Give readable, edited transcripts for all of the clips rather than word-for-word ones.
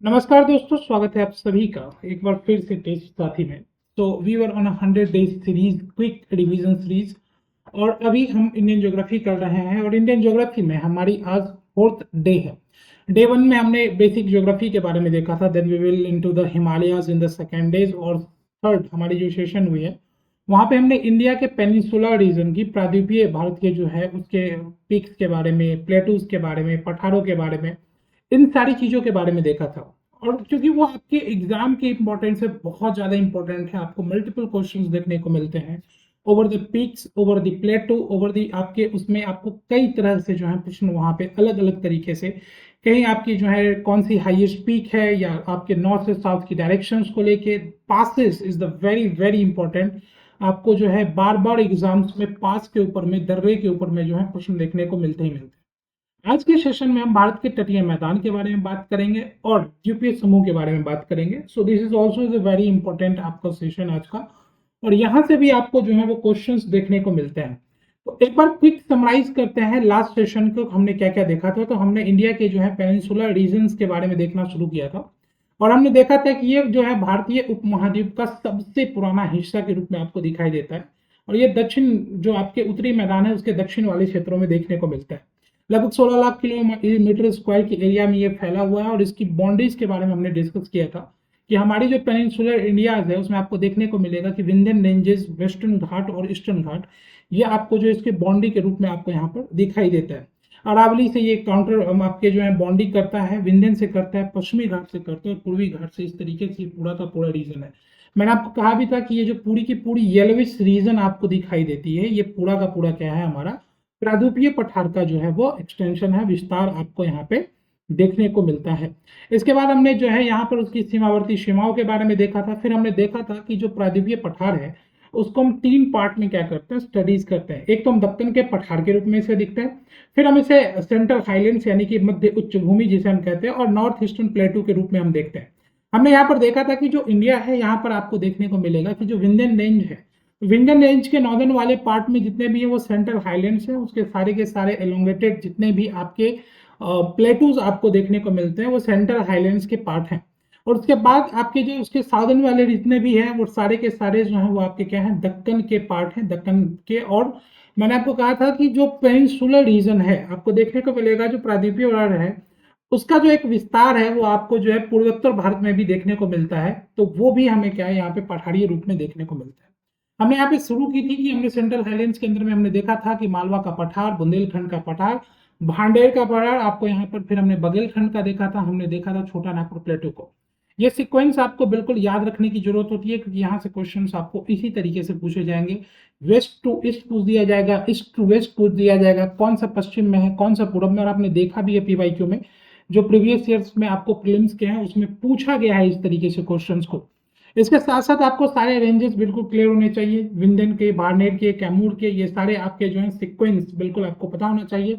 नमस्कार दोस्तों, स्वागत है आप सभी का एक बार फिर से टेस्ट साथी में। तो we were on 100 days series, quick revision series, और अभी हम इंडियन ज्योग्राफी कर रहे हैं। और इंडियन ज्योग्राफी में हमारी आज फोर्थ डे है। डे वन में हमने बेसिक ज्योग्राफी के बारे में देखा था, then we will into the Himalayas in the second days. और थर्ड हमारी जो सेशन हुई है वहाँ पे हमने इंडिया के पेनिनसुलर रीजन की, प्रायद्वीपीय भारत के जो है उसके पीक्स के बारे में, प्लेटूज के बारे में, पठारों के बारे में, इन सारी चीज़ों के बारे में देखा था। और क्योंकि वो आपके एग्जाम के इंपॉर्टेंस से बहुत ज़्यादा इंपॉर्टेंट है, आपको मल्टीपल क्वेश्चंस देखने को मिलते हैं over the peaks, over the plateau, over the आपके उसमें आपको कई तरह से जो है प्रश्न वहाँ पे अलग अलग तरीके से, कहीं आपकी जो है कौन सी हाईएस्ट पीक है या आपके नॉर्थ से साउथ की डायरेक्शंस को लेके, passes is the very very important. आपको जो है बार बार एग्जाम्स में पास के ऊपर में, दर्रे के ऊपर में जो है प्रश्न देखने को मिलते ही मिलते हैं। आज के सेशन में हम भारत के तटीय मैदान के बारे में बात करेंगे और द्वीपीय समूह के बारे में बात करेंगे। सो this is also is a very important आपका सेशन आज का, और यहाँ से भी आपको जो है वो क्वेश्चंस देखने को मिलते हैं। तो एक बार क्विक समराइज करते हैं लास्ट सेशन को हमने क्या क्या देखा था। तो हमने इंडिया के जो है पेनिनसुलर रीजन्स के बारे में देखना शुरू किया था, और हमने देखा था कि ये जो है भारतीय उपमहाद्वीप का सबसे पुराना हिस्सा के रूप में आपको दिखाई देता है, और ये दक्षिण जो आपके उत्तरी मैदान है उसके दक्षिण वाले क्षेत्रों में देखने को मिलता है। लगभग 16 लाख किलोमीटर स्क्वायर की एरिया में ये फैला हुआ है। और इसकी बाउंड्रीज के बारे में हमने डिस्कस किया था कि हमारी जो पेनिनसुलर इंडिया है उसमें आपको देखने को मिलेगा कि विंध्यन रेंजेस, वेस्टर्न घाट और ईस्टर्न घाट, ये आपको जो इसके बाउंड्री के रूप में आपको यहाँ पर दिखाई देता है। अरावली से ये काउंटर आपके जो है बाउंड्री करता है, विंध्यन से करता है, पश्चिमी घाट से करता है, और पूर्वी घाट से। इस तरीके से पूरा का पूरा रीजन है। मैंने आपको कहा भी था कि ये जो पूरी की पूरी येलोविश रीजन आपको दिखाई देती है, ये पूरा का पूरा क्या है, हमारा प्रायद्वीपीय पठार का जो है वो एक्सटेंशन है, विस्तार आपको यहाँ पे देखने को मिलता है। इसके बाद हमने जो है यहाँ पर उसकी सीमावर्ती सीमाओं के बारे में देखा था। फिर हमने देखा था कि जो प्रायद्वीपीय पठार है उसको हम तीन पार्ट में क्या करते हैं, स्टडीज करते हैं। एक तो हम दक्कन के पठार के रूप में इसे दिखते हैं, फिर हम इसे सेंट्रल हाईलैंड्स यानी कि मध्य उच्च भूमि जिसे हम कहते हैं, और नॉर्थ ईस्टर्न प्लेटू के रूप में हम देखते हैं। हमने यहाँ पर देखा था कि जो इंडिया है यहाँ पर आपको देखने को मिलेगा कि जो विंध्यन रेंज है, विंध्यन रेंज के नॉर्दर्न वाले पार्ट में जितने भी है वो सेंट्रल हाईलैंड्स है, उसके सारे के सारे एलोंगेटेड जितने भी आपके प्लेटूज आपको देखने को मिलते हैं वो सेंट्रल हाईलैंड्स के पार्ट हैं। और उसके बाद आपके जो उसके साउदर्न वाले जितने भी हैं वो सारे के सारे जो हैं वो आपके क्या हैं, दक्कन के पार्ट हैं, दक्कन के। और मैंने आपको कहा था कि जो पेनिनसुलर रीजन है आपको देखने को मिलेगा, जो प्रायद्वीपीय भाग है उसका जो एक विस्तार है वो आपको जो है पूर्वोत्तर भारत में भी देखने को मिलता है। तो वो भी हमें क्या है यहाँ पे पठारीय रूप में देखने को मिलता है। हमने यहाँ पे शुरू की थी कि हमने सेंट्रल हाईलैंड्स के अंदर में हमने देखा था कि मालवा का पठार, बुंदेलखंड का पठार, भांडेर का पठार आपको यहाँ पर, फिर हमने बघेलखंड का देखा था, हमने देखा था छोटा नागपुर प्लेटू को। ये सीक्वेंस आपको बिल्कुल याद रखने की जरूरत होती है, क्योंकि यहाँ से क्वेश्चंस आपको इसी तरीके से पूछे जाएंगे। वेस्ट टू ईस्ट पूछ दिया जाएगा, ईस्ट टू वेस्ट पूछ दिया जाएगा, कौन सा पश्चिम में है, कौन सा पूर्व में। और आपने देखा भी है पीवाईक्यू में, जो प्रीवियस ईयर्स में आपको प्रीलिम्स के हैं उसमें पूछा गया है इस तरीके से क्वेश्चंस को। इसके साथ साथ आपको सारे रेंजेस बिल्कुल क्लियर होने चाहिए, विंध्यन के, बाड़मेर के, कैमूर के, ये सारे आपके जो है सीक्वेंस बिल्कुल आपको पता होना चाहिए।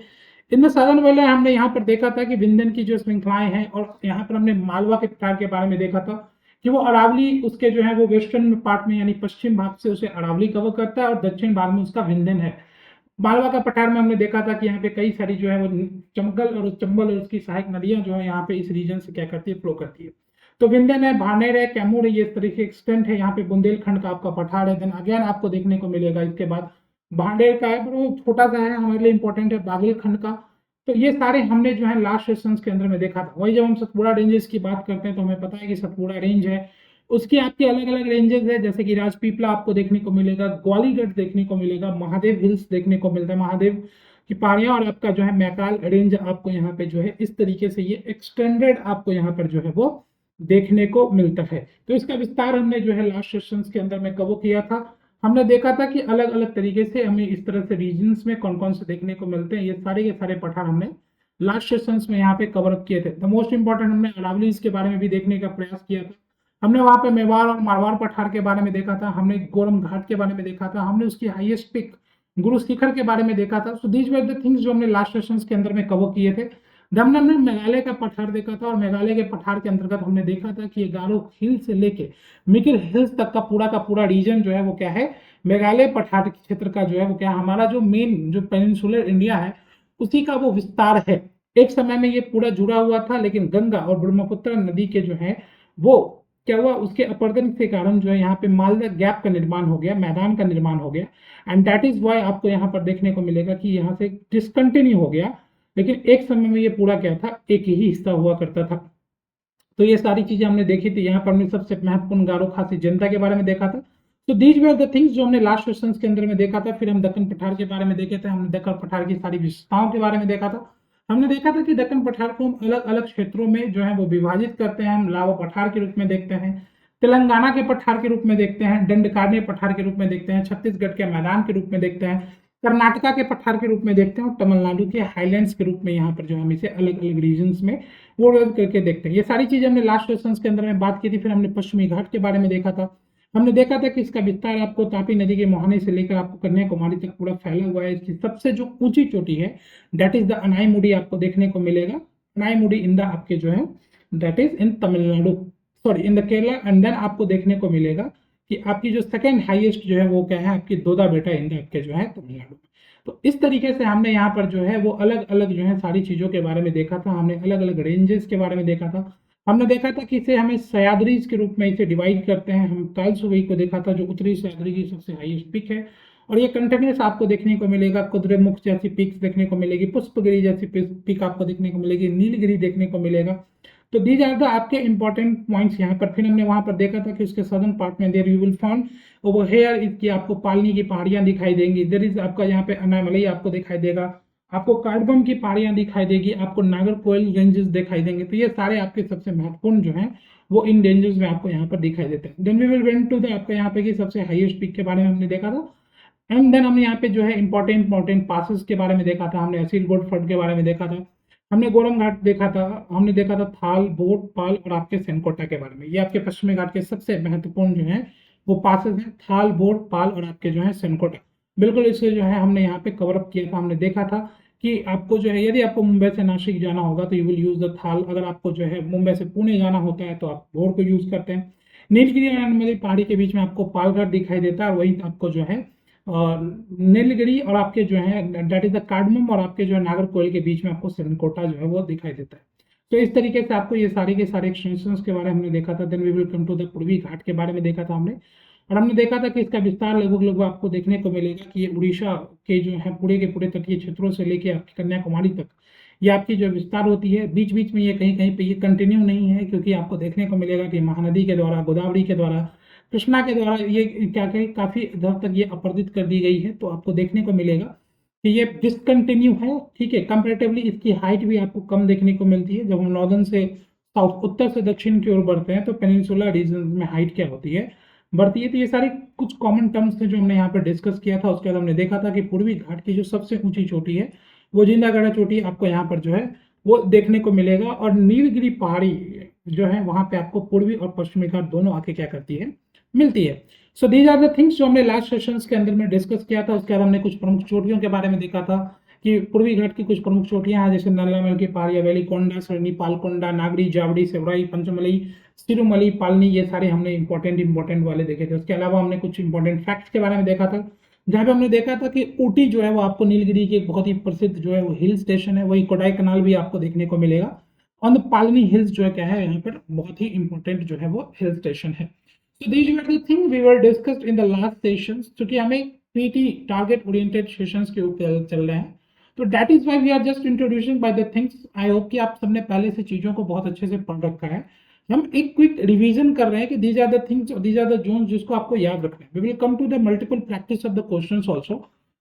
इनमें साधन वाले हमने यहाँ पर देखा था कि विंध्यन की जो श्रृंखलाएं हैं, और यहाँ पर हमने मालवा के पठार के बारे में देखा था कि वो अरावली उसके जो है वो वेस्टर्न पार्ट में यानी पश्चिम भाग से उसे अरावली कवर करता है, और दक्षिण भाग में उसका विंध्यन है। मालवा का पठार में हमने देखा था कि यहाँ पे कई सारी जो है वो चमकल और चंबल और उसकी सहायक नदियां जो है यहाँ पे इस रीजन से क्या करती है, फ्लो करती है। तो विंध्यन है, भानेर है, कैमूर है, ये इस तरीके एक्सटेंट है। यहाँ पे बुंदेलखंड का आपका पठार है। देन अगेन आपको देखने को मिलेगा इसके बाद भांडेर का है, पर वो छोटा सा है, हमारे लिए इंपॉर्टेंट है बाघेलखंड का। तो ये सारे हमने जो है लास्ट सेशंस के अंदर में देखा था। वही जब हम सतपुड़ा रेंजेस की बात करते हैं तो हमें पता है कि सतपुड़ा रेंज है, उसकी आपकी अलग अलग रेंजेस है, जैसे कि राजपीपला आपको देखने को मिलेगा, ग्वालीगढ़ देखने को मिलेगा, महादेव हिल्स देखने को मिलता है, महादेव की पहाड़ियां, और आपका जो है मैकाल रेंज आपको यहाँ पे जो है इस तरीके से ये एक्सटेंडेड आपको यहाँ पर जो है वो देखने को मिलता है। तो इसका विस्तार हमने जो है लास्ट सेशंस के अंदर में कवर किया था। हमने देखा था कि अलग अलग तरीके से हमें इस तरह से रीजन्स में कौन कौन से देखने को मिलते हैं, ये सारे के सारे पठार हमने लास्ट सेशंस में यहाँ पे कवर किए थे। द मोस्ट इंपॉर्टेंट हमने अरावलीज के बारे में भी देखने का प्रयास किया था। हमने वहां पे मेवाड़ और मारवाड़ पठार के बारे में देखा था, हमने गोरम घाट के बारे में देखा था, हमने उसकी हाईएस्ट पिक गुरु शिखर के बारे में देखा था। सो दीज वर द थिंग्स जो हमने लास्ट सेशंस के अंदर में कवर किए थे। हमने मेघालय का पठार देखा था, और मेघालय के पठार के अंतर्गत हमने देखा था कि गारो हिल से लेके मिकिर हिल्स तक का पूरा रीजन जो है वो क्या है, मेघालय पठार क्षेत्र का जो है वो क्या, हमारा जो मेन जो पेनिनसुलर इंडिया है उसी का वो विस्तार है। एक समय में ये पूरा जुड़ा हुआ था, लेकिन गंगा और ब्रह्मपुत्र नदी के जो है वो क्या हुआ, उसके अपर्दन के कारण जो है यहाँ पे मालदा गैप का निर्माण हो गया, मैदान का निर्माण हो गया। एंड दैट इज वाई आपको यहाँ पर देखने को मिलेगा कि यहाँ से डिसकंटिन्यू हो गया, लेकिन एक समय में ये पूरा क्या था, एक ही हिस्सा हुआ करता था। तो ये सारी चीजें हमने देखी थी। यहाँ पर हमने सबसे महत्वपूर्ण गारो खासी जनता के बारे में देखा था। तो दीज वर द थिंग्स जो हमने लास्ट क्वेश्चन के अंदर में देखा था। फिर हम दक्कन पठार के बारे में देखे थे, हमने दक्कन पठार की सारी विशेषताओं के बारे में देखा था। हमने देखा था कि दक्कन पठार को हम अलग अलग क्षेत्रों में जो है वो विभाजित करते हैं। हम लावा पठार के रूप में देखते हैं, तेलंगाना के पठार के रूप में देखते हैं, दंडकारण्य पठार के रूप में देखते हैं, छत्तीसगढ़ के मैदान के रूप में देखते हैं, कर्नाटका के पठार के रूप में देखते हैं, और तमिलनाडु के हाईलैंड्स के रूप में यहाँ पर जो हम इसे अलग अलग रीजन्स में वो रोल करके देखते हैं। ये सारी चीजें हमने लास्ट क्वेश्चन के अंदर में बात की थी। फिर हमने पश्चिमी घाट के बारे में देखा था। हमने देखा था कि इसका विस्तार आपको तापी नदी के मोहाने से लेकर आपको कन्याकुमारी तक पूरा फैला हुआ है। इसकी सबसे जो ऊंची चोटी है दैट इज द अनाईमुडी आपको देखने को मिलेगा। अनाईमुडी इन द आपके जो है that is in Tamil Nadu, sorry in the Kerala. And then आपको देखने को मिलेगा कि आपकी जो सेकेंड हाईएस्ट जो है वो क्या है, आपकी दोदा बेटा इंदा आपके जो है तमिलनाडु। तो इस तरीके से हमने यहाँ पर जो है वो अलग अलग जो है सारी चीजों के बारे में देखा था। हमने अलग अलग रेंजेस के बारे में देखा था। हमने देखा था कि इसे हमें सह्याद्रीज के रूप में इसे डिवाइड करते हैं। हम तालसुवई को देखा था जो उत्तरी सह्याद्री की सबसे हाईएस्ट पिक है, और ये कंटिन्यूस आपको देखने को मिलेगा। कुद्रेमुख जैसी पिक्स देखने को मिलेगी, पुष्पगिरी जैसी पिक आपको देखने को मिलेगी, नीलगिरी देखने को मिलेगा। तो दीज आर द आपके इंपॉर्टेंट पॉइंट्स यहाँ पर। फिर हमने वहां पर देखा था कि उसके सदर्न पार्ट में there you will found over here इसकी आपको पालनी की पहाड़ियां दिखाई देंगी। देयर इज आपका यहाँ पे अनामलई आपको दिखाई देगा, आपको कार्डबम की पहाड़ियां दिखाई देगी, आपको नागरकोइल रेंजेस दिखाई देंगे। तो ये सारे आपके सबसे महत्वपूर्ण जो है वो इन रेंजेस में आपको यहाँ पर दिखाई देते हैं। Then we will went to the आपका यहाँ पे की सबसे हाईएस्ट पीक के बारे में हमने देखा था। एंड देन हमने यहाँ पे जो है इंपॉर्टेंट पासेस के बारे में देखा था। हमने असीलकोट फोर्ट के बारे में देखा था, हमने गोरम घाट देखा था, हमने देखा था थाल, बोट, पाल और आपके सेनकोटा के बारे में। ये आपके पश्चिमी घाट के सबसे महत्वपूर्ण जो है वो पासेस हैं, थाल, बोट, पाल और आपके जो है सेनकोटा। बिल्कुल इसे जो है हमने यहाँ पे कवर अप किया था। हमने देखा था कि आपको जो है यदि आपको मुंबई से नासिक जाना होगा तो यू विल यूज द थाल। अगर आपको जो है मुंबई से पुणे जाना होता है तो आप भोर को यूज करते हैं। नीलगिरी और अनामलई पहाड़ी के बीच में आपको पालघाट दिखाई देता है, वही आपको जो है नीलगिरी और आपके जो है दैट इज द कार्डमम और आपके जो है नागरकोइल के बीच में आपको सेनकोटा जो है वो दिखाई देता है। तो इस तरीके से आपको ये सारे के सारे एक्सटेंशंस के बारे में हमने देखा था। Then we will come to the पूर्वी घाट के बारे में देखा था हमने, और हमने देखा था कि इसका विस्तार लगभग लगभग आपको देखने को मिलेगा कि ये उड़ीसा के जो है पूरे के पूरे तटीय क्षेत्रों से लेके आपकी कन्याकुमारी तक ये आपकी जो विस्तार होती है। बीच बीच में ये कहीं कहीं पे ये कंटिन्यू नहीं है, क्योंकि आपको देखने को मिलेगा कि महानदी के द्वारा, गोदावरी के द्वारा, कृष्णा के द्वारा ये क्या कहीं काफी इधर तक ये अपरदित कर दी गई है। तो आपको देखने को मिलेगा कि ये डिसकंटिन्यू है, ठीक है। कंपेरेटिवली इसकी हाइट भी आपको कम देखने को मिलती है। जब हम नॉर्दर्न से साउथ, उत्तर से दक्षिण की ओर बढ़ते हैं तो पेनिनसुला रीजन में हाइट क्या होती है, बढ़ती है। तो ये सारे कुछ कॉमन टर्म्स थे जो हमने यहाँ पर डिस्कस किया था। उसके बाद हमने देखा था कि पूर्वी घाट की जो सबसे ऊंची चोटी है वो जिंदागढ़ा चोटी आपको यहाँ पर जो है वो देखने को मिलेगा, और नीलगिरी पहाड़ी जो है वहां पे आपको पूर्वी और पश्चिमी घाट दोनों आके क्या करती है, मिलती है। So these are the things जो हमने लास्ट सेशंस के अंदर में डिस्कस किया था। उसके बाद हमने कुछ प्रमुख चोटियों के बारे में देखा था कि पूर्वी घाट की कुछ प्रमुख चोटियां हैं, जैसे नल्लामल की पहाड़ियां, वेलिकोंडा, सरनी, पालकोंडा, नागरी, जावड़ी, सेवराई, पंचमलई, सिरुमलई, पालनी, ये सारे हमने इंपॉर्टेंट वाले देखे थे। उसके अलावा हमने कुछ इंपॉर्टेंट फैक्ट्स के बारे में देखा था, जहाँ पे हमने देखा था कि ऊटी जो है वो आपको नीलगिरी की एक बहुत ही प्रसिद्ध जो है वो हिल स्टेशन है। वही कोडाई कनाल भी आपको देखने को मिलेगा। ऑन द पालनी हिल्स जो है क्या है, यहाँ पर बहुत ही इंपॉर्टेंट जो है वो हिल स्टेशन है। So these were the things we were discussed in the last sessions, क्योंकि हमें PT टारगेट ओरिएंटेड सेशंस के ऊपर चल रहे हैं। तो that is why we are just introducing by the things. I hope कि आप सबने पहले से चीजों को बहुत अच्छे से पढ़ रखा है। हम एक क्विक रिवीजन कर रहे हैं कि दीज आर द थिंग्स और दीज आर द जोन्स जिसको आपको याद रखना है। We will come to the multiple practice of the questions also,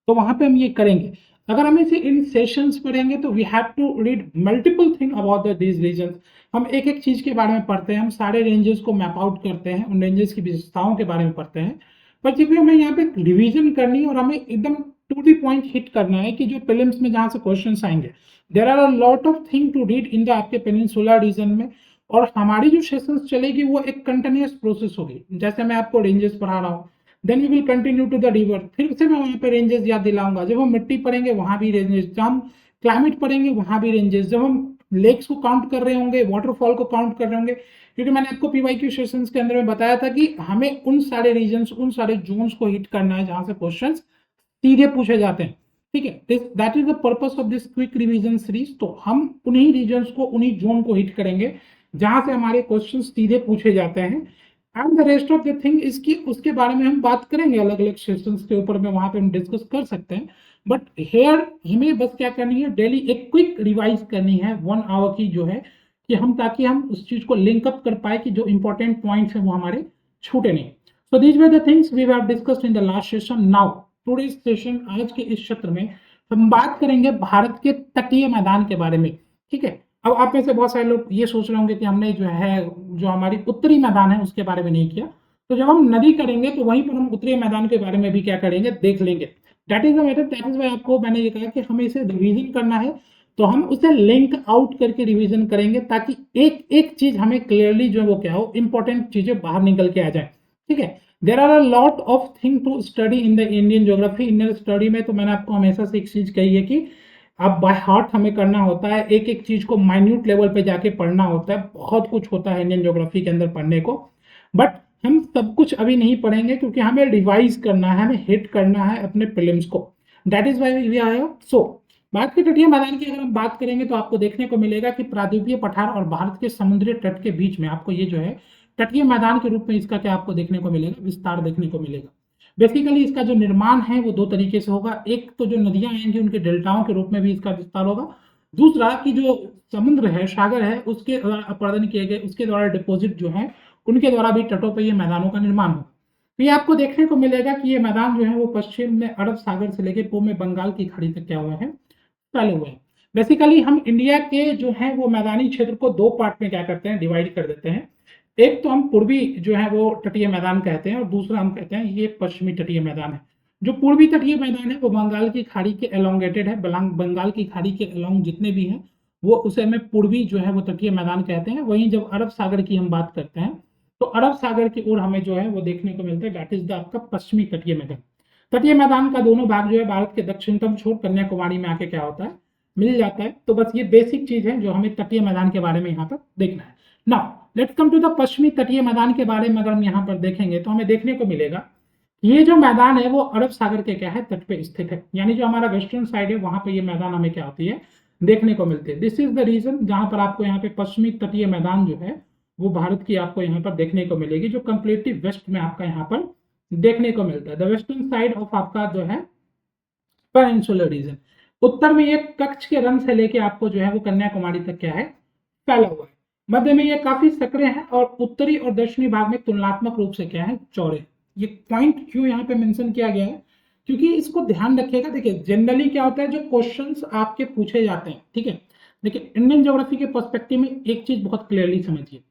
तो वहां पे हम ये करेंगे। अगर हम इसे इन सेशंस पढ़ेंगे तो we have to read multiple thing about the these regions. हम एक एक चीज के बारे में पढ़ते हैं, हम सारे रेंजेस को मैप आउट करते हैं, उन रेंजेस की विशेषताओं के बारे में पढ़ते हैं। पर जब भी हमें यहाँ पे रिवीजन करनी है और हमें एकदम टू दी पॉइंट हिट करना है कि जो प्रीलिम्स में जहाँ से क्वेश्चंस आएंगे, there are a lot of thing to read in the आपके पेनिनसुला रीजन में। और हमारी जो सेशंस चलेगी वो एक कंटिन्यूअस प्रोसेस होगी। जैसे मैं आपको रेंजेस पढ़ा रहा हूँ, then we will continue to the river, फिर से मैं वहाँ पे रेंजेस याद दिलाऊंगा। जब हम मिट्टी पढ़ेंगे वहाँ भी रेंजेस, जब हम क्लाइमेट पढ़ेंगे वहाँ भी रेंजेस, जब हम लेक्स को काउंट कर रहे होंगे, वाटरफॉल को काउंट कर रहे होंगे। क्योंकि मैंने आपको पीवाईक्यू सेशंस के अंदर में बताया था कि हमें उन सारे रीजन्स, उन सारे जोन्स को हिट करना है जहाँ से क्वेश्चंस सीधे पूछे जाते हैं। ठीक है, that is the purpose of this quick revision series. तो हम उन्हीं रीजन्स को, उन्हीं जोन को हिट करेंगे जहां से हमारे क्वेश्चन सीधे पूछे जाते हैं, and the rest of the thing इसकी उसके बारे में हम बात करेंगे अलग अलग सेशंस के ऊपर में, वहां पे हम डिस्कस कर सकते हैं। बट हेयर हमें बस क्या करनी है, डेली एक क्विक रिवाइज करनी है 1 आवर की जो है, कि हम ताकि हम उस चीज को लिंकअप कर पाए कि जो इंपॉर्टेंट पॉइंट्स है वो हमारे छूटे नहीं। So these were the things we have discussed in the last session. Now today's session, आज के इस सत्र में हम बात करेंगे भारत के तटीय मैदान के बारे में। ठीक है, अब आप में से बहुत सारे लोग ये सोच रहे होंगे कि हमने जो है, जो हमारी उत्तरी मैदान है उसके बारे में नहीं किया, तो जब हम नदी करेंगे तो वहीं पर हम उत्तरी मैदान के बारे में भी क्या करेंगे, देख लेंगे। That is the matter, that is why आपको मैंने ये कहा कि हमें इसे रिवीजन करना है, तो हम उसे लिंक आउट करके रिवीजन करेंगे ताकि एक एक चीज हमें क्लियरली जो है वो क्या हो, इंपॉर्टेंट चीजें बाहर निकल के आ जाए। ठीक है, there are a lot of thing to study in the Indian geography. Indian study में तो मैंने आपको हमेशा से एक चीज कही है कि अब बाय हार्ट हमें करना होता है, एक एक चीज को माइन्यूट लेवल पे जाके पढ़ना होता है, बहुत कुछ होता है इंडियन ज्योग्राफी के अंदर पढ़ने को। बट हम सब कुछ अभी नहीं पढ़ेंगे क्योंकि हमें रिवाइज करना है, हमें हिट करना है अपने प्रीलिम्स को। That is why we are. So Bharat के तटीय मैदान की अगर हम बात करेंगे तो आपको देखने को मिलेगा कि प्रायद्वीपीय पठार और भारत के समुद्री तट के बीच में आपको ये जो है तटीय मैदान के रूप में इसका क्या आपको देखने को मिलेगा, विस्तार देखने को मिलेगा। बेसिकली इसका जो निर्माण है वो 2 तरीके से होगा। एक तो जो नदियां आएंगी उनके डेल्टाओं के रूप में भी इसका विस्तार होगा, दूसरा कि जो समुद्र है, सागर है, उसके द्वारा अपर्दन किए गए, उसके द्वारा डिपोजिट जो है उनके द्वारा भी तटों पर ये मैदानों का निर्माण होगा। तो ये आपको देखने को मिलेगा कि ये मैदान जो है वो पश्चिम में अरब सागर से लेकर पूर्व में बंगाल की खाड़ी तक क्या हुआ है, फैले हुए हैं। बेसिकली हम इंडिया के जो है वो मैदानी क्षेत्र को 2 पार्ट में क्या करते हैं, डिवाइड कर देते हैं। एक तो हम पूर्वी जो है वो तटीय मैदान कहते हैं और दूसरा हम कहते हैं ये पश्चिमी तटीय मैदान है। जो पूर्वी तटीय मैदान है वो बंगाल की खाड़ी के एलोंगेटेड है, बंगाल की खाड़ी के अलोंग जितने भी हैं वो उसे हमें पूर्वी जो है वो तटीय मैदान कहते हैं। वहीं जब अरब सागर की हम बात करते हैं तो अरब सागर की ओर हमें जो है वो देखने को मिलता है, दैट इज द आपका पश्चिमी तटीय मैदान। तटीय मैदान का दोनों भाग जो है भारत के दक्षिणतम छोर कन्याकुमारी में आके क्या होता है, मिल जाता है। तो बस ये बेसिक चीज है जो हमें तटीय मैदान के बारे में यहाँ पर देखना है। Now let's come to the पश्चिमी तटीय मैदान के बारे में अगर हम यहाँ पर देखेंगे तो हमें देखने को मिलेगा ये जो मैदान है वो अरब सागर के क्या है, तट पे स्थित है। यानी जो हमारा वेस्टर्न साइड है वहां पे ये मैदान हमें क्या होती है, देखने को मिलती है। दिस इज द रीजन जहां पर आपको यहाँ पे पश्चिमी तटीय मैदान जो है वो भारत की आपको यहाँ पर देखने को मिलेगी, जो कंप्लीटली वेस्ट में आपका यहाँ पर देखने को मिलता है। द वेस्टर्न साइड ऑफ आपका जो है पेनिनसुलर रीजन, उत्तर में ये कच्छ के रन से लेके आपको जो है वो कन्याकुमारी तक क्या है, फैला हुआ है। मध्य में ये काफी सक्रिय है और उत्तरी और दक्षिणी भाग में तुलनात्मक रूप से क्या है, चौड़े। ये पॉइंट क्यों यहाँ पे मेंशन किया गया है, क्योंकि इसको ध्यान रखिएगा। देखिए जनरली क्या होता है, जो क्वेश्चंस आपके पूछे जाते हैं, ठीक है, देखिए इंडियन ज्योग्राफी के पर्सपेक्टिव में एक चीज बहुत क्लियरली समझिए।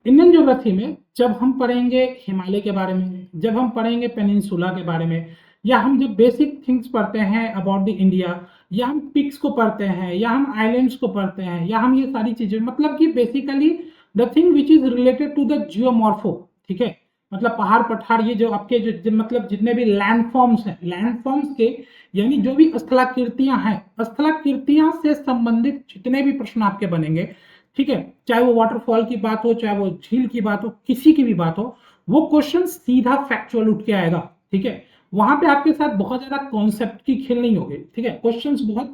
इंडियन ज्योग्राफी में जब हम पढ़ेंगे हिमालय के बारे में, जब हम पढ़ेंगे पेनिनसुला के बारे में, या हम जब बेसिक थिंग्स पढ़ते हैं अबाउट द इंडिया, या हम पिक्स को पढ़ते हैं, या हम आइलैंड्स को पढ़ते हैं, या हम ये सारी चीजें, मतलब कि basically the thing which is related to the geomorpho, ठीक है, मतलब पहाड़ पठार, ये जो आपके जो मतलब जितने भी लैंडफॉर्म्स हैं, लैंडफॉर्म्स के यानी जो भी स्थलाकृतियां हैं, स्थलाकृतियां से संबंधित जितने भी प्रश्न आपके बनेंगे, ठीक है, चाहे वो वाटरफॉल की बात हो, चाहे वो झील की बात हो, किसी की भी बात हो, वो क्वेश्चन सीधा फैक्चुअल उठ के आएगा। ठीक है, वहां पे आपके साथ बहुत ज्यादा कॉन्सेप्ट की खेल नहीं होगी। ठीक है, क्वेश्चंस बहुत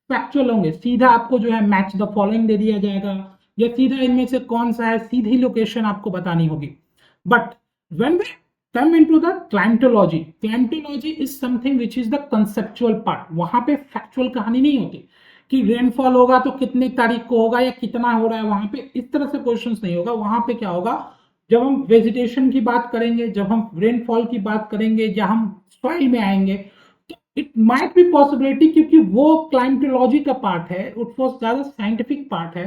फैक्चुअल होंगे, सीधा आपको जो है मैच द फॉलोइंग दे दिया जाएगा, या सीधा इनमें से कौन सा है, सीधी लोकेशन आपको बतानी होगी। But when we come into the climatology, climatology is something which is the conceptual part. वहां पे फैक्चुअल कहानी नहीं होती कि रेनफॉल होगा तो कितनी तारीख को होगा या कितना हो रहा है, वहां पे इस तरह से क्वेश्चंस नहीं होगा। वहां पे क्या होगा, जब हम वेजिटेशन की बात करेंगे, जब हम रेनफॉल की बात करेंगे, या हम सॉइल में आएंगे, तो इट माइट बी पॉसिबिलिटी, क्योंकि वो क्लाइमेटोलॉजी का पार्ट है, वो ज्यादा साइंटिफिक पार्ट है,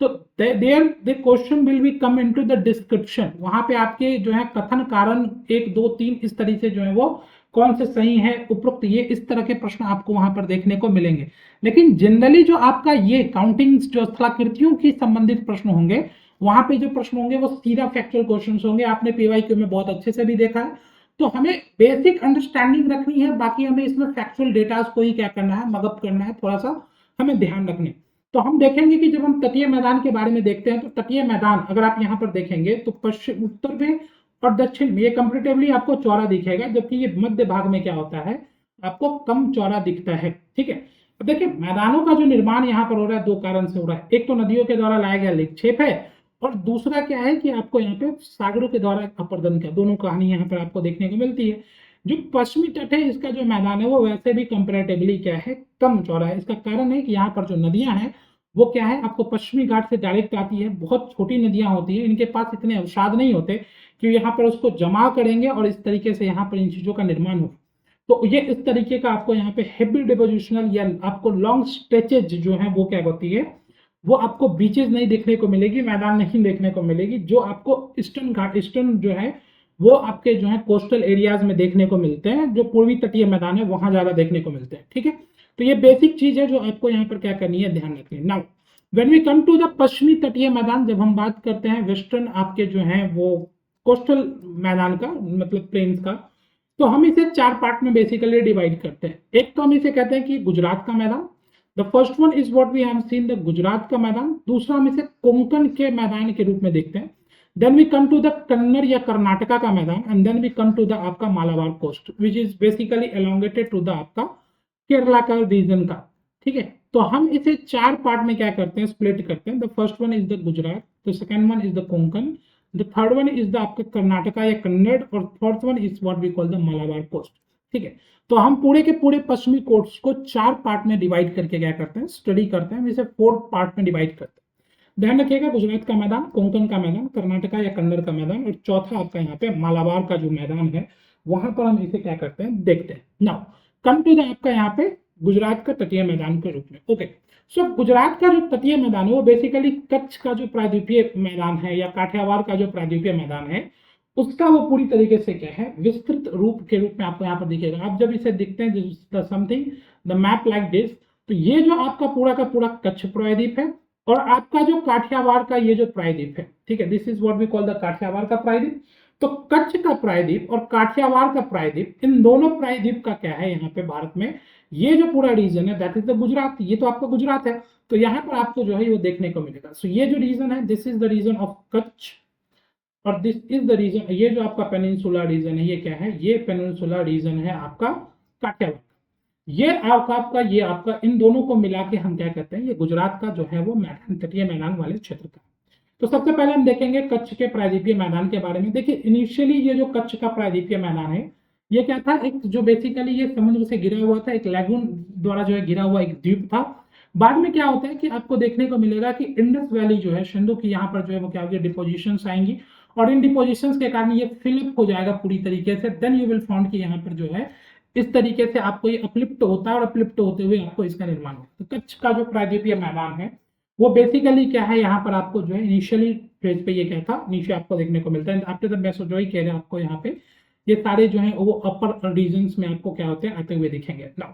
तो there the question will be come into the description. वहां पे आपके जो है कथन कारण 1 2 3 इस तरह से जो है वो कौन से सही है, उपरोक्त, ये इस तरह के प्रश्न आपको वहां पर देखने को मिलेंगे। लेकिन जनरली जो आपका ये काउंटिंग जो स्थलाकृतियों की संबंधित प्रश्न होंगे, वहां पे जो प्रश्न होंगे वो सीधा फैक्चुअल क्वेश्चंस होंगे। आपने पीवाईक्यू में बहुत अच्छे से भी देखा है। तो हमें बेसिक अंडरस्टैंडिंग रखनी है, बाकी हमें इसमें फैक्चुअल डेटा को ही क्या करना है, मगअप करना है, थोड़ा सा हमें ध्यान रखने। तो हम देखेंगे कि जब हम तटीय मैदान के बारे में देखते हैं तो तटीय मैदान अगर आप यहाँ पर देखेंगे तो पश्चिम, उत्तर में और दक्षिण में ये कंपेरेटिवली आपको चौड़ा दिखेगा, जबकि ये मध्य भाग में क्या होता है, आपको कम चौड़ा दिखता है। ठीक है, अब देखिए मैदानों का जो निर्माण यहाँ पर हो रहा है दो कारण से हो रहा है। एक तो नदियों के द्वारा लाया गया निक्षेप है, और दूसरा क्या है कि आपको यहाँ पे सागरों के द्वारा अपर्दन का दोनों कहानी यहाँ पर आपको देखने को मिलती है। जो पश्चिमी तट है इसका जो मैदान है वो वैसे भी कंपेरेटिवली क्या है, कम चौड़ा है। इसका कारण है कि यहाँ पर जो नदियां हैं वो क्या है, आपको पश्चिमी घाट से डायरेक्ट आती है। बहुत छोटी नदियां होती है, इनके पास इतने अवसाद नहीं होते कि यहाँ पर उसको जमा करेंगे और इस तरीके से यहाँ पर इन चीजों का निर्माण हो। तो ये इस तरीके का आपको यहाँ पे हेवी डिपोजिशनल या आपको लॉन्ग स्ट्रेचेज जो है वो क्या होती है, वो आपको बीचेस नहीं देखने को मिलेगी, मैदान नहीं देखने को मिलेगी। जो आपको ईस्टर्न घाट, ईस्टर्न जो है वो आपके जो है कोस्टल एरियाज में देखने को मिलते हैं, जो पूर्वी तटीय मैदान है वहां ज्यादा देखने को मिलते हैं। ठीक है, तो ये बेसिक चीज है जो आपको यहाँ पर क्या करनी है, ध्यान रखनी है। Now when we come to the पश्चिमी तटीय मैदान, जब हम बात करते हैं वेस्टर्न आपके जो है वो कोस्टल मैदान का, मतलब प्लेन्स का, तो हम इसे चार पार्ट में बेसिकली डिवाइड करते हैं। एक तो हम इसे कहते हैं कि गुजरात का मैदान, the first one is what we have seen the Gujarat का मैदान। दूसरा हम इसे कोंकण के मैदान के रूप में देखते हैं। Then we come to the Kannada या कर्नाटका का मैदान, and then we come to the आपका Malabar coast which is basically elongated to the आपका केरला का रीजन का। ठीक है, तो हम इसे चार पार्ट में क्या करते हैं, स्प्लिट करते हैं। The first one is the Gujarat, the second one is the Konkan, the third one is the आपका कर्नाटका या कन्नड़, और fourth one is what we call the Malabar coast. ठीक है, तो हम पूरे के पूरे पश्चिमी कोस्ट को चार पार्ट में डिवाइड करके क्या करते हैं, स्टडी करते हैं। इसे 4 पार्ट में डिवाइड करते हैं। ध्यान रखिएगा, गुजरात का मैदान, कोंकण का मैदान, कर्नाटका या कन्नड़ का मैदान, और चौथा आपका यहाँ पे मालाबार का जो मैदान है वहां पर हम इसे क्या करते हैं, देखते हैं। नाउ कम टू द आपका यहाँ पे गुजरात का तटीय मैदान के रूप में। ओके, सो गुजरात का जो तटीय मैदान है वो बेसिकली कच्छ का जो प्रायद्वीपीय मैदान है या काठियावाड़ का जो प्रायद्वीपीय मैदान है उसका वो पूरी तरीके से क्या है, विस्तृत रूप के रूप में आपको यहाँ पर दिखेगा। आप जब इसे देखते हैं something the map like this, तो ये जो आपका पूरा का पूरा कच्छ प्रायद्वीप है और आपका जो काठियावाड़ का ये जो प्रायद्वीप है, ठीक है, this is what we call the Kathiawar का प्रायद्वीप। तो कच्छ का प्रायद्वीप और काठियावाड़ का प्रायद्वीप, इन दोनों प्रायद्वीप का क्या है यहाँ पे भारत में, ये जो पूरा रीजन है दैट इज द गुजरात। ये तो आपका गुजरात है, तो यहाँ पर आपको जो है वो देखने को मिलेगा। सो ये जो रीजन है this is the region of Kutch, और दिस इज द रीजन, ये जो आपका पेनिनसुला रीजन है ये क्या है, ये पेनिनसुला रीजन है आपका काठियावाड़। ये आपका इन दोनों को मिला के हम क्या कहते हैं, ये गुजरात का जो है वो मैदान, तटीय मैदान वाले क्षेत्र का। तो सबसे पहले हम देखेंगे कच्छ के प्रायद्वीपीय मैदान के बारे में। देखिए इनिशियली ये जो कच्छ का प्रायद्वीपीय मैदान है ये क्या था, एक जो बेसिकली ये समुद्र से घिरा हुआ था, एक लैगून द्वारा जो है घिरा हुआ एक द्वीप था। बाद में क्या होता है कि आपको देखने को मिलेगा कि इंडस वैली जो है, सिंधु की यहाँ पर जो है वो क्या होगी, डिपोजिशंस आएंगी, और इन डिपोजिशंस के कारण ये फिलअप हो जाएगा पूरी तरीके से। देन यू विल फाउंड कि यहाँ पर जो है इस तरीके से आपको ये अपलिप्ट होता है, और अपलिप्ट होते हुए आपको इसका निर्माण होता है। तो कच्छ का जो प्रायद्वीपीय मैदान है वो बेसिकली क्या है, यहाँ पर आपको जो है इनिशियली फेज पे ये क्या था, नीचे आपको देखने को मिलता है। आफ्टर द मेसोजोइक एरा आपको यहाँ पे ये सारे जो है वो अपर रीजन्स में आपको क्या होते हैं, आते हुए दिखेंगे। नाउ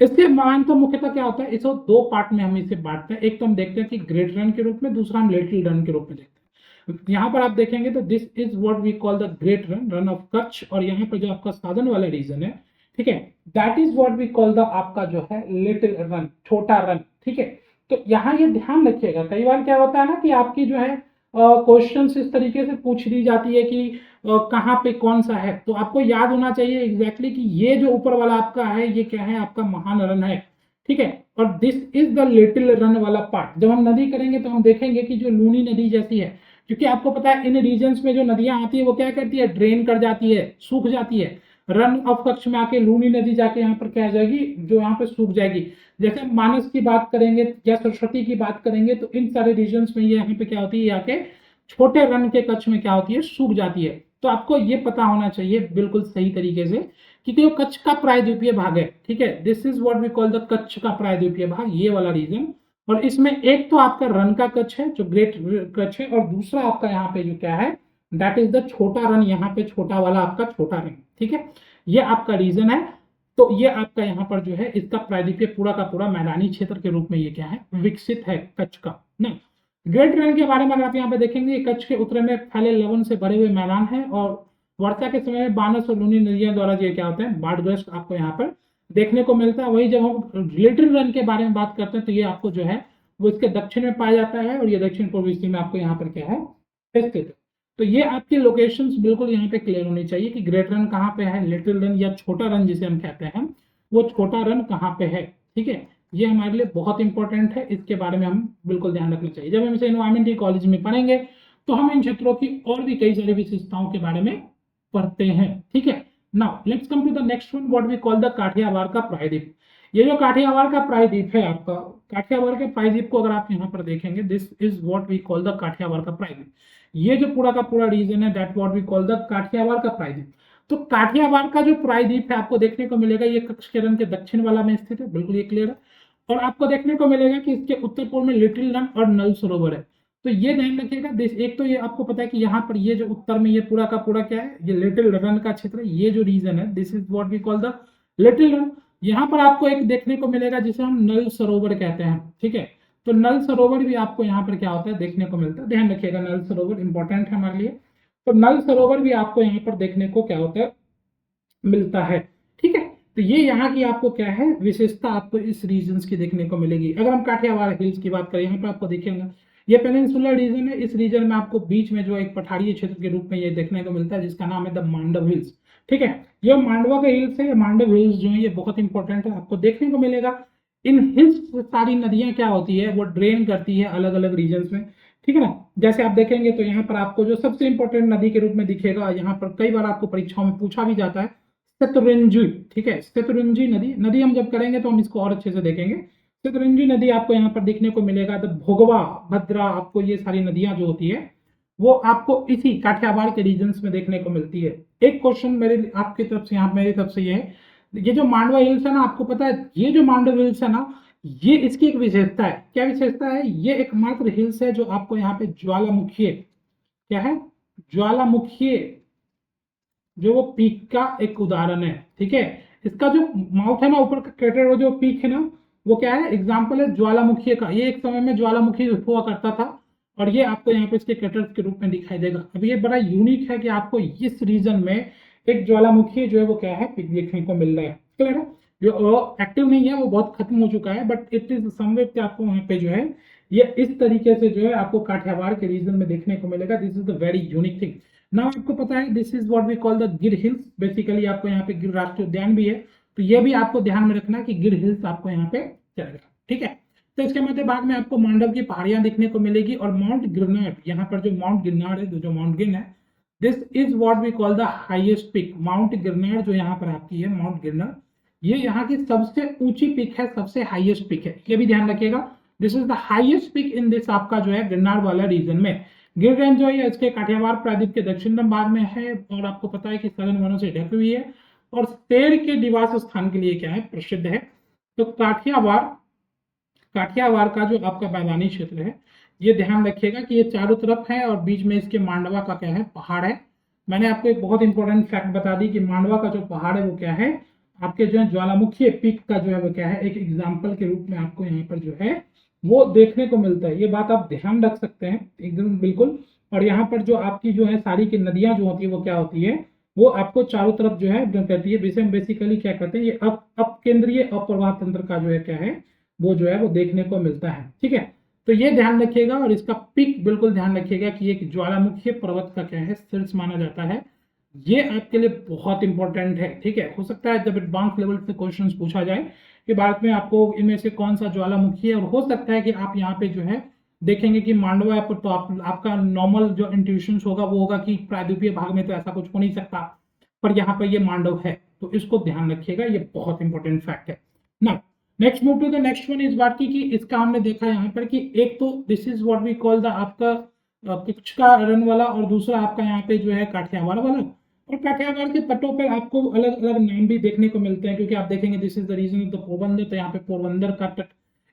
इसके मैदान तो मुख्यतः क्या होता है, इसे दो पार्ट में हम इसे बांटते हैं। एक तो हम देखते हैं कि ग्रेट रन के रूप में, दूसरा हम लिटिल रन के रूप में देखते हैं। यहाँ पर आप देखेंगे तो this is what we call the great Rann, Rann of Kutch, और यहाँ पर जो आपका साधन वाला रीजन है, ठीक है, that is what we call the आपका जो है लिटिल रन, छोटा रन। ठीक है, तो यहाँ ये ध्यान रखिएगा, कई बार क्या होता है ना कि आपकी जो है क्वेश्चंस इस तरीके से पूछ दी जाती है कि कहाँ पे कौन सा है, तो आपको याद होना चाहिए एग्जैक्टली कि ये जो ऊपर वाला आपका है ये क्या है, आपका महान रन है। ठीक है, और this is the little run वाला पार्ट। जब हम नदी करेंगे तो हम देखेंगे कि जो लूनी नदी जैसी है, क्योंकि आपको पता है इन रीजन्स में जो नदियां आती है वो क्या करती है, ड्रेन कर जाती है, सूख जाती है। रन ऑफ कच्छ में आके लूनी नदी जाके यहाँ पर क्या आ जाएगी, जो यहाँ पे सूख जाएगी। जैसे मानस की बात करेंगे या सरस्वती की बात करेंगे तो इन सारे रीजन्स में ये यहाँ पे क्या होती है, यहाँ के छोटे रन के कच्छ में क्या होती है, सूख जाती है। तो आपको ये पता होना चाहिए बिल्कुल सही तरीके से कि वो कच्छ का प्रायद्वीपीय भाग है। ठीक है, this is what we call the Kutch का प्रायद्वीपीय भाग, ये वाला रीजन। और इसमें एक तो आपका रन का कच्छ है जो ग्रेट कच्छ है, और दूसरा आपका यहाँ पे जो क्या है, दैट इज द छोटा रन, यहाँ पे छोटा वाला आपका छोटा रन। ठीक है, ये आपका रीजन है। तो ये आपका यहाँ पर जो है इसका प्रायद्वीपीय पूरा का पूरा मैदानी क्षेत्र के रूप में ये क्या है, विकसित है कच्छ का ना। ग्रेट रन के बारे में अगर आप यहाँ पे देखेंगे, कच्छ के उत्तर में फैले लवण से भरे हुए मैदान है, और वर्षा के समय में बानस और लूनी नदियों द्वारा ये क्या होते हैं, बाढ़ग्रस्त आपको यहाँ पर देखने को मिलता है। वही जब हम लिटिल रन के बारे में बात करते हैं तो ये आपको जो है वो इसके दक्षिण में पाया जाता है, और ये दक्षिण पूर्वी हिस्से में आपको यहाँ पर क्या है, स्थित है। तो ये आपकी लोकेशंस बिल्कुल यहाँ पे क्लियर होनी चाहिए कि ग्रेट रन कहाँ पे है, लिटिल रन या छोटा रन जिसे हम कहते हैं वो छोटा रन कहाँ पे है, ठीक है। ये हमारे लिए बहुत इंपॉर्टेंट है, इसके बारे में हम बिल्कुल ध्यान रखना चाहिए। जब हम इसे एनवायरमेंट इकोलॉजी में पढ़ेंगे तो हम इन क्षेत्रों की और भी कई सारी विशेषताओं के बारे में पढ़ते हैं, ठीक है। Now let's come to the next one, what we call the Kathiawar का प्रायद्वीप। ये जो काठियावाड़ का प्रायद्वीप है आपका, काठियावाड़ के प्रायद्वीप को अगर आप यहाँ पर देखेंगे, this is what we call the Kathiawar का प्रायद्वीप। ये जो पूरा का पूरा रीजन है, that what we call the Kathiawar का प्रायद्वीप। तो काठियावाड़ का जो प्रायद्वीप है आपको देखने को मिलेगा, ये कक्षकिरण के दक्षिण वाला में स्थित है, बिल्कुल ये क्लियर है। और आपको देखने को मिलेगा कि इसके उत्तर पूर्व में लिटिल रन और नल सरोवर है। तो ये ध्यान रखिएगा, एक तो ये आपको पता है कि यहाँ पर ये जो उत्तर में ये पूरा का पूरा क्या है, ये लिटिल रन का क्षेत्र, ये जो रीजन है, this is what we call the little Rann. यहाँ पर आपको एक देखने को मिलेगा जिसे हम नल सरोवर कहते हैं, ठीक है। तो नल सरोवर भी आपको यहाँ पर क्या होता है देखने को मिलता है, ध्यान रखिएगा, नल सरोवर इंपॉर्टेंट है हमारे लिए। तो नल सरोवर भी आपको यहाँ पर देखने को क्या होता है, मिलता है, ठीक है। तो ये यहाँ की आपको क्या है विशेषता आपको इस रीजन की देखने को मिलेगी। अगर हम काठियावाड़ हिल्स की बात करें, यहाँ पर आपको देखेंगे ये पेनिनसुलर रीजन है। इस रीजन में आपको बीच में जो एक पठारीय क्षेत्र के रूप में ये देखने को मिलता है, जिसका नाम है द मांडव हिल्स, ठीक है। ये मांडवा के हिल्स है, मांडव हिल्स जो है ये बहुत इंपॉर्टेंट है, आपको देखने को मिलेगा। इन हिल्स सारी नदियां क्या होती है, वो ड्रेन करती है अलग अलग रीजन में, ठीक है ना। जैसे आप देखेंगे तो यहाँ पर आपको जो सबसे इंपॉर्टेंट नदी के रूप में दिखेगा, यहाँ पर कई बार आपको परीक्षाओं में पूछा भी जाता है, शतरंजी, ठीक है। शतरंजी नदी हम जब करेंगे तो हम इसको और अच्छे से देखेंगे। शतरंजी नदी आपको यहाँ पर देखने को मिलेगा। तो भोगवा, भद्रा, आपको ये सारी नदियां जो होती है वो आपको इसी काठियावाड़ के रीजन्स में देखने को मिलती है। एक क्वेश्चन मेरे आपकी तरफ से, यहाँ मेरी तरफ से ये है, ये जो मांडवा हिल्स है ना, आपको पता है ये जो मांडव हिल्स है ना, ये इसकी एक विशेषता है। क्या विशेषता है, ये एकमात्र हिल्स है जो आपको यहाँ पे ज्वालामुखी, क्या है, ज्वालामुखी जो वो पीक का एक उदाहरण है, ठीक है। इसका जो माउथ है ना, ऊपर का क्रेटर, वो जो पीक है ना, वो क्या है, एग्जाम्पल है ज्वालामुखी का। ये एक समय में ज्वालामुखी हुआ करता था और ये आपको यहाँ पे इसके क्रेटर्स के रूप में दिखाई देगा। अब ये बड़ा यूनिक है कि आपको इस रीजन में एक ज्वालामुखी जो है वो क्या है देखने को मिल रहा है, क्लियर है। जो एक्टिव नहीं है वो बहुत खत्म हो चुका है, बट इट इज समवेट आपको वहाँ पे जो है ये इस तरीके से जो है आपको काठियावाड़ के रीजन में देखने को मिलेगा। This is the very unique thing. ना आपको पता है this is what we call the Gir hills. Basically आपको यहाँ पे गिर राष्ट्रीय उद्यान भी है, तो ये भी आपको ध्यान में रखना कि गिर हिल्स आपको यहाँ पे चलेगा, ठीक है। तो इसके मध्य भाग में आपको मांडव की पहाड़ियां देखने को मिलेगी और माउंट गिरनार, यहाँ पर जो माउंट गिरनार है, जो माउंट गिन है, this is what we call the highest peak. Mount Girnar जो यहाँ पर आपकी है, माउंट गिरनार, ये यहाँ की सबसे ऊंची पिक है, सबसे हाईएस्ट पिक है, ये भी ध्यान रखिएगा। This is the highest peak in this आपका जो है गिरनार वाला रीजन में। गिर रेंज जो है इसके काठियावाड़ प्रायद्वीप के दक्षिणतम भाग में है और आपको पता है कि सघन वनों से ढकी हुई है और शेर के निवास स्थान के लिए क्या है, प्रसिद्ध है। तो काठियावाड़ का जो आपका मैदानी क्षेत्र है, ये ध्यान रखिएगा कि ये चारों तरफ है और बीच में इसके मांडवा का क्या है, पहाड़ है। मैंने आपको एक बहुत इंपॉर्टेंट फैक्ट बता दी कि मांडवा का जो पहाड़ है वो क्या है, आपके जो है ज्वालामुखी पीक का जो है वो क्या है, एक एग्जाम्पल के रूप में आपको यहाँ पर जो है वो देखने को मिलता है। ये बात आप ध्यान रख सकते हैं एकदम बिल्कुल। और यहाँ पर जो आपकी जो है सारी की नदियां जो होती है वो क्या होती है, वो आपको चारों तरफ जो है कहती है। बेसिकली क्या कहते हैं, ये अप केंद्रीय अप्रवाह तंत्र का जो है क्या है, वो जो है वो देखने को मिलता है, ठीक है। तो ये ध्यान रखिएगा और इसका पिक बिल्कुल ध्यान रखिएगा कि एक ज्वालामुखी पर्वत का क्या है, शीर्ष माना जाता है। ये आपके लिए बहुत इंपॉर्टेंट है, ठीक है। हो सकता है जब एडवांस लेवल से क्वेश्चंस पूछा जाए कि भारत में आपको इनमें से कौन सा ज्वालामुखी है, और हो सकता है कि आप यहाँ पे जो है देखेंगे कि मांडवा है, तो आपका नॉर्मल जो इंट्यूशन होगा वो होगा कि प्रायद्वीपीय भाग में तो ऐसा कुछ हो नहीं सकता, पर यहाँ पर ये मांडव है, तो इसको ध्यान रखिएगा, ये बहुत इंपॉर्टेंट फैक्ट है ना। Next move to the next one इस बात की कि इसका हमने देखा यहाँ पर कि एक तो this is what we call the आपका कच्छ का रन वाला, और दूसरा आपका यहाँ पे जो है काठियावाड़ वाला। और काठियावाड़ के तटों पर आपको अलग अलग नाम भी देखने को मिलते हैं, क्योंकि आप देखेंगे this is the region of the Porbandar, तो यहाँ पे पोरबंदर का तट,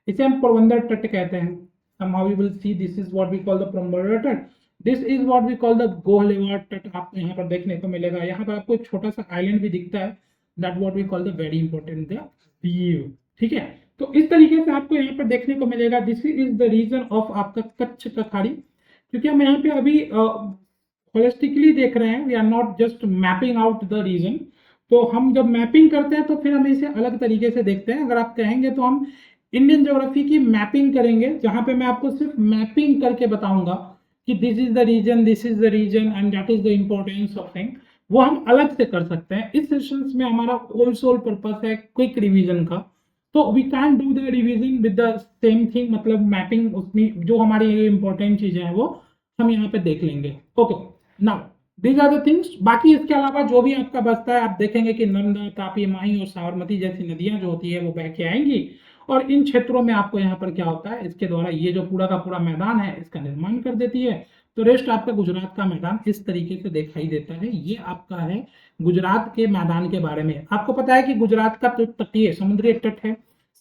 इसे हम पोरबंदर तट कहते हैं। somehow you will see this is what we call the Porbandar तट, this is what we call the Gohelwad तट, आपको यहाँ पर देखने को मिलेगा। यहाँ पर आपको एक छोटा सा आइलैंड भी दिखता है, that what we call the very important the Diu, ठीक है। तो इस तरीके से आपको यहाँ पर देखने को मिलेगा। This is the region of आपका कच्छ का खाड़ी, क्योंकि हम यहाँ पे अभी होलिस्टिकली देख रहे हैं, we are not just mapping out the region. तो हम जब मैपिंग करते हैं तो फिर हम इसे अलग तरीके से देखते हैं। अगर आप कहेंगे तो हम इंडियन ज्योग्राफी की मैपिंग करेंगे, जहां पे मैं आपको सिर्फ मैपिंग करके बताऊंगा कि this is the region and that is the importance of thing. वो हम अलग से कर सकते हैं। इस सेशंस में हमारा होल सोल पर्पस है क्विक रिवीजन का, तो we can do the revision with the same thing, मतलब मैपिंग उतनी जो हमारी ये इंपॉर्टेंट चीजें हैं वो हम यहाँ पे देख लेंगे। Okay, now these are the things. बाकी इसके अलावा जो भी आपका बचता है, आप देखेंगे कि नर्मदा, तापी, माही और साबरमती जैसी नदियां जो होती है वो बह के आएंगी, और इन क्षेत्रों में आपको यहाँ पर क्या होता है, इसके द्वारा ये जो पूरा का पूरा मैदान है इसका निर्माण कर देती है। तो रेस्ट आपका गुजरात का मैदान इस तरीके से दिखाई देता है। ये आपका है गुजरात के मैदान के बारे में। आपको पता है कि गुजरात का जो तटीय समुद्री तट है,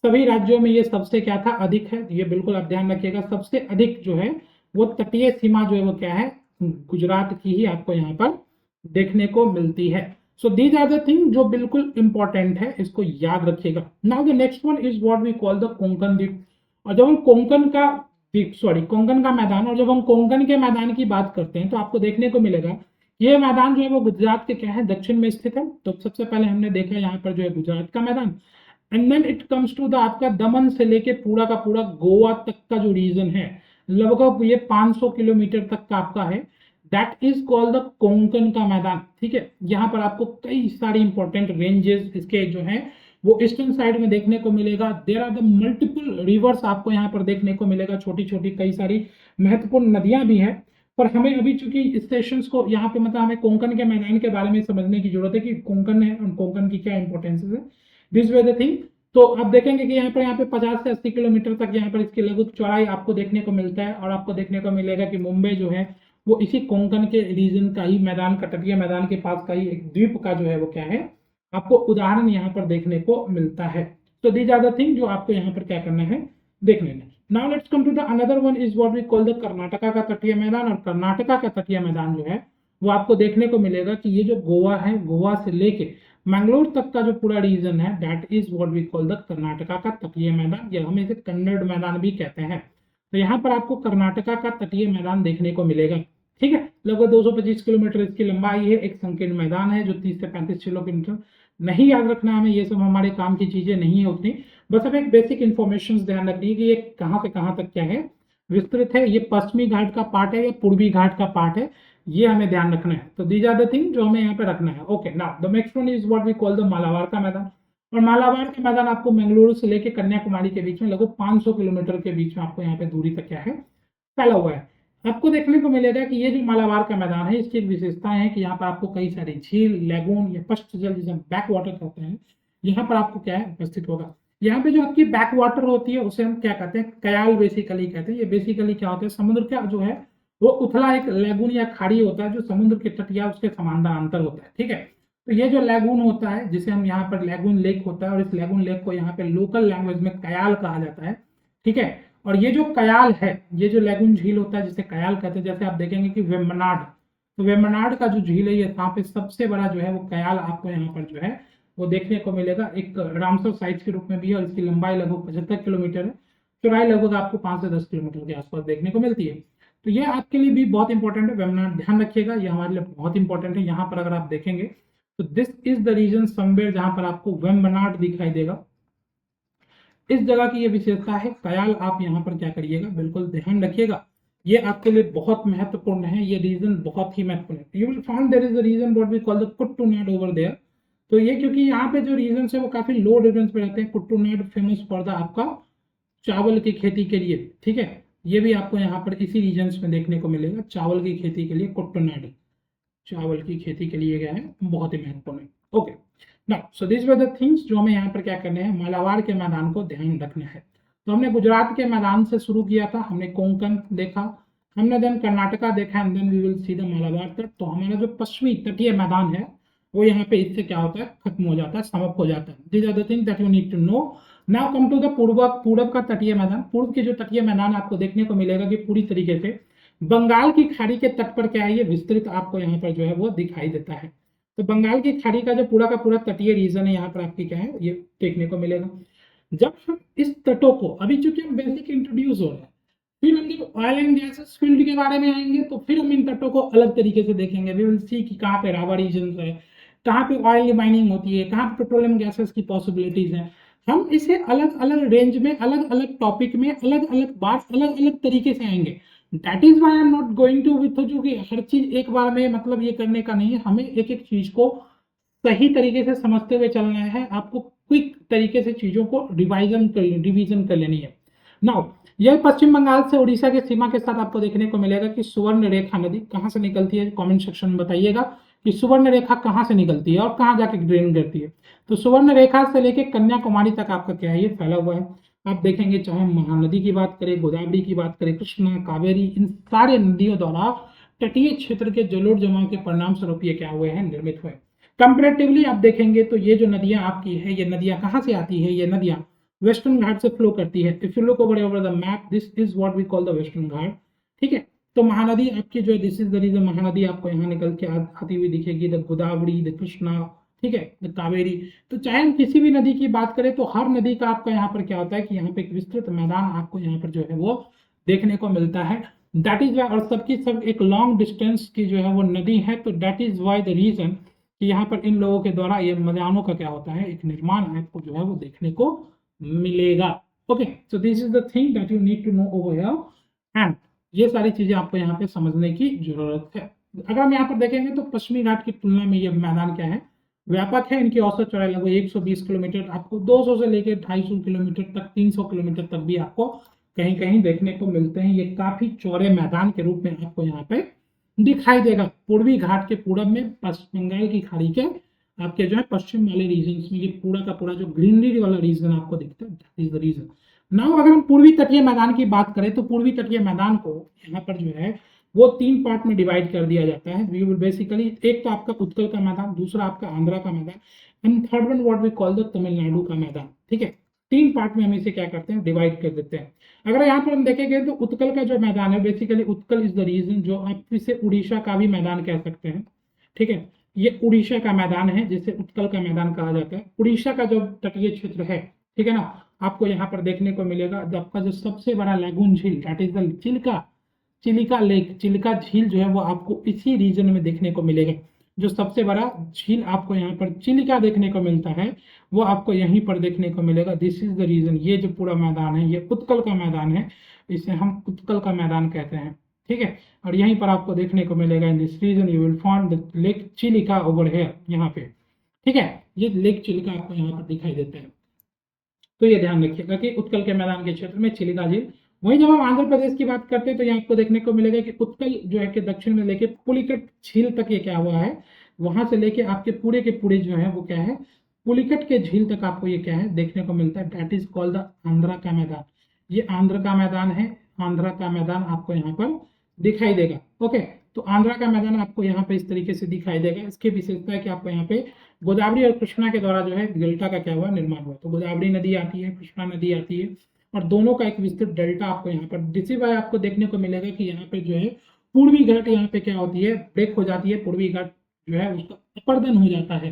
सभी राज्यों में ये सबसे क्या था, अधिक है। ये बिल्कुल आप ध्यान रखिएगा, सबसे अधिक जो है वो तटीय सीमा जो है वो क्या है, गुजरात की ही आपको यहाँ पर देखने को मिलती है। So these are the thing जो बिल्कुल इंपॉर्टेंट है, इसको याद रखिएगा। Now the next one is what we call the Konkan द्वीप। और जब हम कोंकण का कोंकण का मैदान, और जब हम कोंकण के मैदान की बात करते हैं तो आपको देखने को मिलेगा ये मैदान जो है वो गुजरात के क्या है, दक्षिण में स्थित है। तो सबसे पहले हमने देखा यहाँ पर जो है गुजरात का मैदान, and then it comes to the आपका दमन से लेके पूरा का पूरा गोवा तक का जो रीजन है, लगभग ये 500 किलोमीटर तक का आपका है, that is called the Konkan का मैदान। ठीक है, यहाँ पर आपको कई सारी इंपॉर्टेंट रेंजेस इसके जो है वो ईस्टर्न साइड में देखने को मिलेगा। There are the multiple rivers आपको यहाँ पर देखने को मिलेगा, छोटी छोटी कई सारी महत्वपूर्ण नदियां भी हैं। पर हमें अभी चूंकि स्टेशंस को यहाँ पे मतलब हमें कोंकण के मैदान के बारे में समझने की जरूरत है कि कोंकण है और कोंकण की क्या इंपॉर्टेंस है, दिस वे द थिंग। तो आप देखेंगे कि यहाँ पे 50 से 80 किलोमीटर तक यहाँ पर इसकी लगभग चौड़ाई आपको देखने को मिलता है, और आपको देखने को मिलेगा कि मुंबई जो है वो इसी कोंकण के रीजन का ही मैदान का, तटीय मैदान के पास का ही एक द्वीप का जो है वो क्या है, आपको उदाहरण यहाँ पर देखने को मिलता है। तो दीज आर द थिंग जो आपको यहाँ पर क्या करना है, देख लेना। Now let's come to the another one is what we call the Karnataka का तटीय मैदान। और कर्नाटका का तटीय मैदान जो है वो आपको देखने को मिलेगा कि ये जो गोवा है, गोवा से लेके मैंगलोर तक का जो पूरा रीजन है, that is what we call the Karnataka का तटीय मैदान, या हम इसे कन्नड़ मैदान भी कहते हैं। तो यहाँ पर आपको कर्नाटका का तटीय मैदान देखने को मिलेगा। ठीक है, लगभग 225 किलोमीटर इसकी लंबाई है, एक संकीर्ण मैदान है जो 30 से 35 किलोमीटर। नहीं याद रखना हमें, ये सब हमारे काम की चीजें नहीं है उतनी, बस हमें एक बेसिक इन्फॉर्मेशन ध्यान रखनी है कि ये कहाँ से कहाँ तक क्या है विस्तृत है, ये पश्चिमी घाट का पार्ट है या पूर्वी घाट का पार्ट है, ये हमें ध्यान रखना है। तो दीज आर द थिंग जो हमें यहाँ पे रखना है। Okay, now the next one is what we call the Malabar का मैदान। और मालाबार का मैदान आपको मंगलुरु से लेकर कन्याकुमारी के बीच में लगभग 500 किलोमीटर के बीच में आपको यहाँ पे दूरी तक क्या है, फैला हुआ है। आपको देखने को मिलेगा कि ये जो मालाबार का मैदान है, इसकी एक विशेषता है कि यहाँ पर आपको कई सारी झील, लैगून या पश्च जल जिसे बैक वाटर कहते हैं, यहाँ पर आपको क्या है उपस्थित होगा। यहाँ पे जो आपकी बैक वाटर होती है उसे हम क्या कहते हैं, कयाल बेसिकली कहते हैं। ये बेसिकली क्या होता है, समुद्र का जो है वो उथला एक लैगून या खाड़ी होता है जो समुद्र के तट या उसके समानांतर होता है। ठीक है, तो ये जो लैगून होता है जिसे हम यहाँ पर लैगून लेक होता है, और इस लैगून लेक को यहाँ पे लोकल लैंग्वेज में कयाल कहा जाता है। ठीक है, और ये जो कयाल है, ये जो लैगून झील होता है जिसे कयाल कहते हैं, जैसे आप देखेंगे कि वेम्बनाड, तो वेम्बनाड का जो झील है ये यहाँ पे सबसे बड़ा जो है वो कयाल आपको यहाँ पर जो है वो देखने को मिलेगा। एक रामसर साइट्स के रूप में भी है, और इसकी लंबाई लगभग 75 किलोमीटर है, चौड़ाई लगभग आपको 5 से 10 किलोमीटर के आसपास देखने को मिलती है। तो ये आपके लिए भी बहुत इंपॉर्टेंट है, वेम्बनाड ध्यान रखिएगा, ये हमारे लिए बहुत इंपॉर्टेंट है। यहाँ पर अगर आप देखेंगे तो this is the region somewhere जहां पर आपको वेम्बनाड दिखाई देगा। इस जगह की ये विशेषता है कयाल, आप यहाँ पर क्या करिएगा, बिल्कुल ध्यान रखिएगा, ये आपके लिए बहुत महत्वपूर्ण है, ये रीजन बहुत ही महत्वपूर्ण है। You will find there is a region what we call the Kuttanad over there. तो ये क्योंकि यहाँ पे जो रीजन है वो काफी लो रेवेंस पे रहते हैं। कुट्टूनाड फेमस फॉर द आपका चावल की खेती के लिए। ठीक है, ये भी आपको यहाँ पर इसी रीजन में देखने को मिलेगा, चावल की खेती के लिए कुट्टूनाड, चावल की खेती के लिए क्या है, बहुत ही महत्वपूर्ण है। Okay, now so this were the things जो हमें यहाँ पर क्या करने हैं, मालाबार के मैदान को ध्यान रखना है। तो हमने गुजरात के मैदान से शुरू किया था, हमने कोंकण देखा, हमने देन कर्नाटका देखा, and then we will see the Malabar तट। तो हमारा जो पश्चिमी तटीय मैदान है वो यहाँ पे इससे क्या होता है, खत्म हो जाता है, समाप्त हो जाता है। These are the thing that you need to know. Now come to the पूर्व का तटीय मैदान। पूर्व के जो तटीय मैदान आपको देखने को मिलेगा कि पूरी तरीके से बंगाल की खाड़ी के तट पर क्या है, ये विस्तृत आपको यहाँ पर जो है वो दिखाई देता है। तो बंगाल की खाड़ी का जो पूरा का पूरा तटीय रीजन है यहाँ पर आपकी क्या है, ये देखने को मिलेगा। जब हम इस तटों को, अभी चूंकि हम बेसिक इंट्रोड्यूस हो रहे हैं, फिर हम जब ऑयल एंड गैसेस फील्ड के बारे में आएंगे तो फिर हम इन तटों को अलग तरीके से देखेंगे। वी विल सी कि कहाँ पे रावा रीजन है, कहाँ पे ऑयल माइनिंग होती है, कहाँ पे पेट्रोलियम गैसेस की पॉसिबिलिटीज हैं। हम इसे अलग अलग रेंज में, अलग अलग टॉपिक में, अलग अलग बात, अलग अलग तरीके से आएंगे। That is why I am not going to with, क्योंकि हर चीज एक बार में मतलब ये करने का नहीं है, हमें एक एक चीज को सही तरीके से समझते हुए चलना है, आपको क्विक तरीके से चीजों को रिवीजन कर लेनी है। नाउ यह पश्चिम बंगाल से उड़ीसा की सीमा के साथ आपको देखने को मिलेगा कि सुवर्ण रेखा नदी कहाँ से निकलती है, कमेंट सेक्शन में बताइएगा कि सुवर्ण रेखा कहाँ से निकलती है और कहाँ जाके ड्रेन करती है। तो सुवर्ण रेखा से लेके कन्याकुमारी तक आपका क्या है, ये फैला हुआ है। आप देखेंगे चाहे महानदी की बात करें, गोदावरी की बात करें, कृष्णा, कावेरी, इन सारे नदियों द्वारा तटीय क्षेत्र के जलोढ़ जमाव के परिणाम स्वरूप ये क्या हुए हैं, निर्मित हुए। कंपेरेटिवली आप देखेंगे तो ये जो नदियां आपकी है, ये नदियां कहाँ से आती है, ये नदियां वेस्टर्न घाट से फ्लो करती है। If you look over the map, this is what we call the western ghat, ठीक है। तो महानदी आपकी जो है, this is the region, Mahanadi आपको यहाँ निकल के आती हुई दिखेगी, द गोदावरी, द कृष्णा, ठीक है, द कावेरी। तो चाहे हम किसी भी नदी की बात करें तो हर नदी का आपका यहाँ पर क्या होता है कि यहाँ पे एक विस्तृत मैदान आपको यहाँ पर जो है वो देखने को मिलता है। दैट इज वाई, और सबकी सब एक लॉन्ग डिस्टेंस की जो है वो नदी है, तो that is why the region कि यहाँ पर इन लोगों के द्वारा ये मैदानों का क्या होता है, एक निर्माण आपको जो है वो देखने को मिलेगा। Okay, so this is the thing that you need to know over here, and ये सारी चीजें आपको यहाँ पे समझने की जरूरत है। अगर हम यहाँ पर देखेंगे तो पश्चिमी घाट की तुलना में ये मैदान क्या है, व्यापक है। इनकी औसत चौड़ाई लगभग 120 किलोमीटर, आपको 200 से लेकर 250 किलोमीटर तक, 300 किलोमीटर तक भी आपको कहीं कहीं देखने को मिलते हैं। ये काफी चौड़े मैदान के रूप में आपको यहाँ पे दिखाई देगा। पूर्वी घाट के पूरब में पश्चिम बंगाल की खाड़ी के आपके जो है पश्चिम वाले रीजन में ये पूरा का पूरा जो ग्रीनरी वाला रीजन आपको दिखता है, that is the region. Now अगर हम पूर्वी तटीय मैदान की बात करें तो पूर्वी तटीय मैदान को यहाँ पर जो है वो 3 पार्ट में डिवाइड कर दिया जाता है। वी विल बेसिकली, एक तो आपका उत्कल का मैदान, दूसरा आपका आंध्रा का मैदान, and third one what we call the Tamil Nadu का मैदान, ठीक है। 3 पार्ट में हम इसे क्या करते हैं, डिवाइड कर देते हैं। अगर यहाँ पर हम देखेंगे तो उत्कल का जो मैदान है, basically Utkal is the region, जो आप इसे उड़ीसा का भी मैदान कह सकते हैं, ठीक है। ये उड़ीसा का मैदान है जिसे उत्कल का मैदान कहा जाता है। उड़ीसा का जो तटीय क्षेत्र है, ठीक है ना, आपको यहाँ पर देखने को मिलेगा आपका जो सबसे बड़ा लैगून झील, that is the Chilika lake, Chilika झील जो है वो आपको इसी रीजन में देखने को मिलेगा। जो सबसे बड़ा झील आपको यहाँ पर चिलिका देखने को मिलता है वो आपको यहीं पर देखने को मिलेगा। दिस इज द रीजन, ये जो पूरा मैदान है ये उत्कल का मैदान है, इसे हम उत्कल का मैदान कहते हैं, ठीक है। और यहीं पर आपको देखने को मिलेगा, in this region you will find the lake Chilika over here, यहाँ पे, ठीक है। ये लेक चिलिका आपको यहाँ पर दिखाई देते हैं। तो ये ध्यान रखिएगा कि उत्कल के मैदान के क्षेत्र में चिलिका झील। वहीं जब हम आंध्र प्रदेश की बात करते हैं तो यहाँ आपको देखने को मिलेगा कि उत्कल जो है कि दक्षिण में लेके पुलिकट झील तक ये क्या हुआ है, वहां से लेके आपके पूरे के पूरे जो है वो क्या है, पुलिकट के झील तक आपको ये क्या है देखने को मिलता है। That is called the Andhra का मैदान। ये आंध्र का मैदान है, आंध्रा का मैदान आपको यहाँ पर दिखाई देगा। ओके, तो आंध्रा का मैदान आपको यहाँ पे इस तरीके से दिखाई देगा। इसकी विशेषता है कि आपको यहाँ पे गोदावरी और कृष्णा के द्वारा जो है डेल्टा का क्या हुआ, निर्माण हुआ। तो गोदावरी नदी आती है, कृष्णा नदी आती है, और दोनों का एक विस्तृत डेल्टा आपको यहाँ पर दिसी भाई आपको देखने को मिलेगा कि यहाँ पे जो है पूर्वी घाट यहाँ पे क्या होती है, ब्रेक हो जाती है, पूर्वी घाट जो है उसका अपर्दन हो जाता है।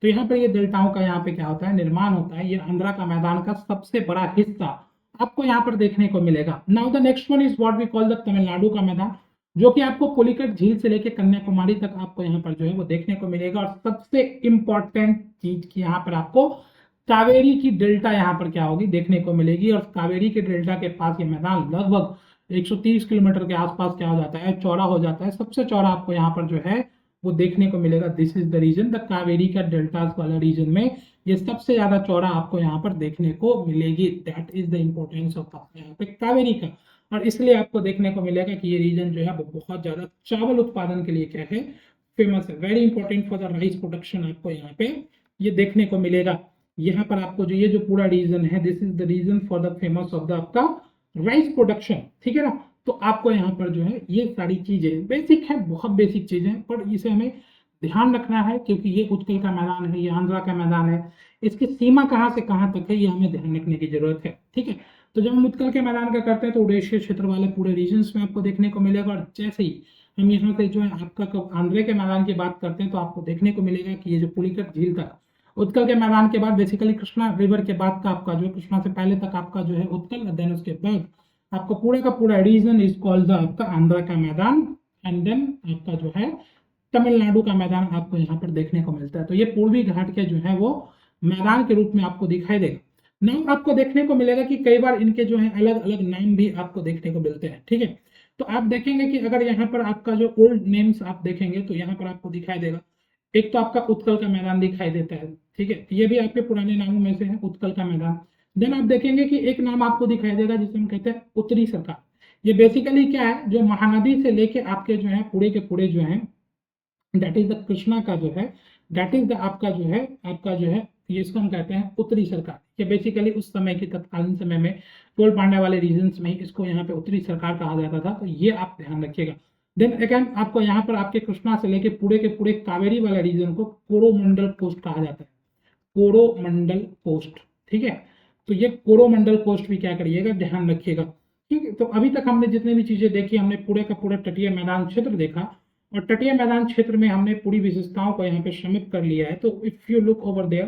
तो यहाँ पर ये डेल्टाओं का यहाँ पे क्या होता है, निर्माण होता है। ये आंध्रा का मैदान का सबसे बड़ा हिस्सा आपको यहाँ पर देखने को मिलेगा। Now the next one is what we call the Tamil Nadu का मैदान, जो कि आपको पुलिकट झील से लेकर कन्याकुमारी तक आपको यहाँ पर जो है वो देखने को मिलेगा। और सबसे इंपॉर्टेंट चीज की यहाँ पर आपको कावेरी की डेल्टा यहाँ पर क्या होगी, देखने को मिलेगी। और कावेरी के डेल्टा के पास ये मैदान लगभग 130 किलोमीटर के आसपास क्या हो जाता है, चौड़ा हो जाता है। सबसे चौड़ा आपको यहाँ पर जो है वो देखने को मिलेगा। This is the region, the Kaveri का डेल्टास वाला रीजन में ये सबसे ज्यादा चौड़ा आपको यहाँ पर देखने को मिलेगी। That is the importance of यहाँ पे कावेरी का। और इसलिए आपको देखने को मिलेगा कि ये रीजन जो है वो बहुत ज्यादा चावल उत्पादन के लिए क्या है, फेमस है। Very important for the rice production आपको यहाँ पे ये देखने को मिलेगा। यहाँ पर आपको जो ये जो पूरा रीजन है, this is the region for the famous of the आपका राइस प्रोडक्शन, ठीक है ना। तो आपको यहाँ पर जो है ये सारी चीजें बेसिक है, बहुत बेसिक चीजें, पर इसे हमें ध्यान रखना है क्योंकि ये उत्कल का मैदान है, ये आंध्रा का मैदान है, इसकी सीमा कहाँ से कहाँ तक है ये हमें ध्यान रखने की जरूरत है, ठीक है। तो जब हम उत्कल के मैदान का करते हैं तो उड़ीसा क्षेत्र वाले पूरे रीजन्स में आपको देखने को मिलेगा। और जैसे ही हम यहाँ से जो है आपका आंध्र के मैदान की बात करते हैं तो आपको देखने को मिलेगा कि ये जो पुलिकट झील तक, उत्कल के मैदान के बाद बेसिकली कृष्णा रिवर के बाद का आपका जो कृष्णा से पहले तक आपका जो है उत्कल, देन उसके बाद आपको पूरे का पूरा रीजन इज कॉल्ड द आपका आंध्रा का मैदान, एंड देन आपका जो है तमिलनाडु का मैदान आपको यहाँ पर देखने को मिलता है। तो ये पूर्वी घाट के जो है वो मैदान के रूप में आपको दिखाई देगा। नाम आपको देखने को मिलेगा कि कई बार इनके जो है अलग अलग नाम भी आपको देखने को मिलते हैं, ठीक है। तो आप देखेंगे कि अगर यहाँ पर आपका जो ओल्ड नेम्स आप देखेंगे तो यहाँ पर आपको दिखाई देगा, एक तो आपका उत्कल का मैदान दिखाई देता है, ठीक है, ये भी आपके पुराने नामों में से है, उत्कल का मैदान। देन आप देखेंगे कि एक नाम आपको दिखाई देगा जिसे हम कहते हैं उत्तरी सरकार। ये बेसिकली क्या है, जो महानदी से लेके आपके जो है पूरे के पूरे जो है दैट इज द कृष्णा का जो है, दैट इज द आपका जो है ये इसको हम कहते हैं उत्तरी सरकार। ये बेसिकली उस समय के तत्कालीन समय में चोल पांड्या वाले रीजन्स में इसको यहाँ पे उत्तरी सरकार कहा जाता था, तो ये आप ध्यान रखिएगा। देन अगेन आपको यहाँ पर आपके कृष्णा से लेके पूरे के पूरे कावेरी वाले रीजन को कोरोमंडल कोस्ट कहा जाता है, कोरोमंडल कोस्ट, ठीक है। तो ये कोरोमंडल कोस्ट भी क्या करिएगा, ध्यान रखिएगा, ठीक है। तो अभी तक हमने जितने भी चीजें देखी, हमने पूरे का पूरा तटीय मैदान क्षेत्र देखा, और तटीय मैदान क्षेत्र में हमने पूरी विशेषताओं को यहाँ पे शामिल कर लिया है। तो if you look over there,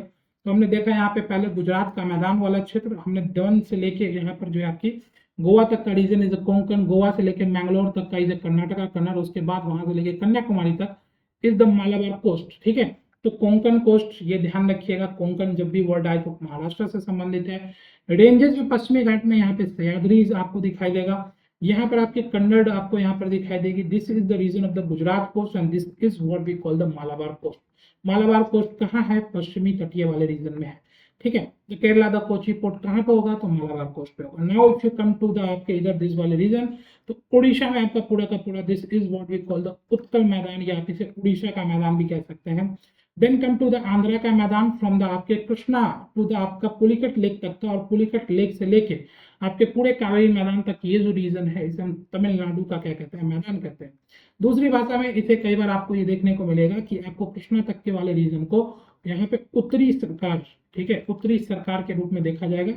तो हमने देखा यहाँ पे पहले गुजरात का मैदान वाला क्षेत्र, हमने दमन से लेके यहाँ पर जो है आपकी गोवा तक का रीजन इज कोंकण, गोवा से लेके मैंगलोर तक का इज कर्नाटका कन्नड़, उसके बाद वहां से लेके कन्याकुमारी तक इज द मालाबार कोस्ट, ठीक है। तो कोंकण कोस्ट ये ध्यान रखिएगा, कोंकण जब भी वर्ड आए तो महाराष्ट्र से संबंधित है। रेंजेस में पश्चिमी घाट में यहाँ पे सह्याद्रीज आपको दिखाई देगा, यहाँ पर आपके कन्नड़ आपको यहाँ पर दिखाई देगी। This is the region of the Gujarat coast and this is what we call the Malabar coast. Malabar coast कहाँ है, पश्चिमी तटीय वाले रीजन में है, ठीक है। तो केरला द कोची पोर्ट कहाँ पे होगा, तो मालाबार कोस्ट पे होगा। Now if you come to the आपके इधर दिस वाले रीजन, तो उड़ीसा में आपका पूरा का पूरा this is what we call the Utkal मैदान, या आप इसे उड़ीसा का मैदान भी कह सकते हैं। Then come to the Andhra का मैदान, फ्रॉम द आपके कृष्णा टू द आपका पुलिकट लेक तक का, और पुलिकट लेक से लेके आपके पूरे कावेरी मैदान तक ये जो रीजन है इसे हम तमिलनाडु का क्या कहते हैं, मैदान कहते हैं। दूसरी भाषा में इसे कई बार आपको ये देखने को मिलेगा कि आपको कृष्णा तक के वाले रीजन को यहाँ पे उत्तरी सरकार, ठीक है, उत्तरी सरकार के रूप में देखा जाएगा।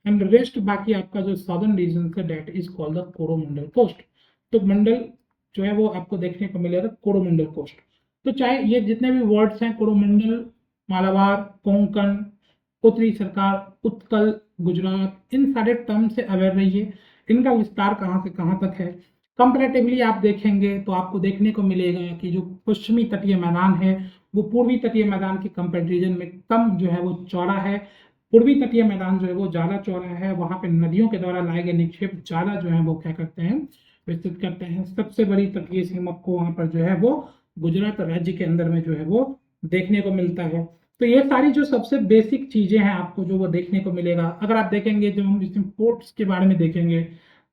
एंड रेस्ट बाकी आपका जो सदर्न रीजन है that is called the Coromandel coast. तो मंडल जो है वो आपको देखने को मिलेगा कोरोमंडल कोस्ट। तो चाहे ये जितने भी वर्ड्स हैं, कोरोमंडल, मालाबार, कोंकण, उत्तरी सरकार, उत्कल, गुजरात, इन सारे टर्म से अवेयर रहिए, इनका विस्तार कहाँ से कहाँ तक है। कंपैरेटिवली आप देखेंगे तो आपको देखने को मिलेगा कि जो पश्चिमी तटीय मैदान है वो पूर्वी तटीय मैदान के कंपैरिजन में कम जो है वो चौड़ा है। पूर्वी तटीय मैदान जो है वो ज्यादा चौड़ा है, वहां पे नदियों के द्वारा लाए गए निक्षेप ज्यादा जो है वो क्या करते हैं, विस्तृत करते हैं। सबसे बड़ी तटीय सीमा को वहां पर जो है वो गुजरात राज्य के अंदर में जो है वो देखने को मिलता है। तो ये सारी जो सबसे बेसिक चीजें हैं आपको जो वो देखने को मिलेगा। अगर आप देखेंगे, जो हम इसमें पोर्ट्स के बारे में देखेंगे,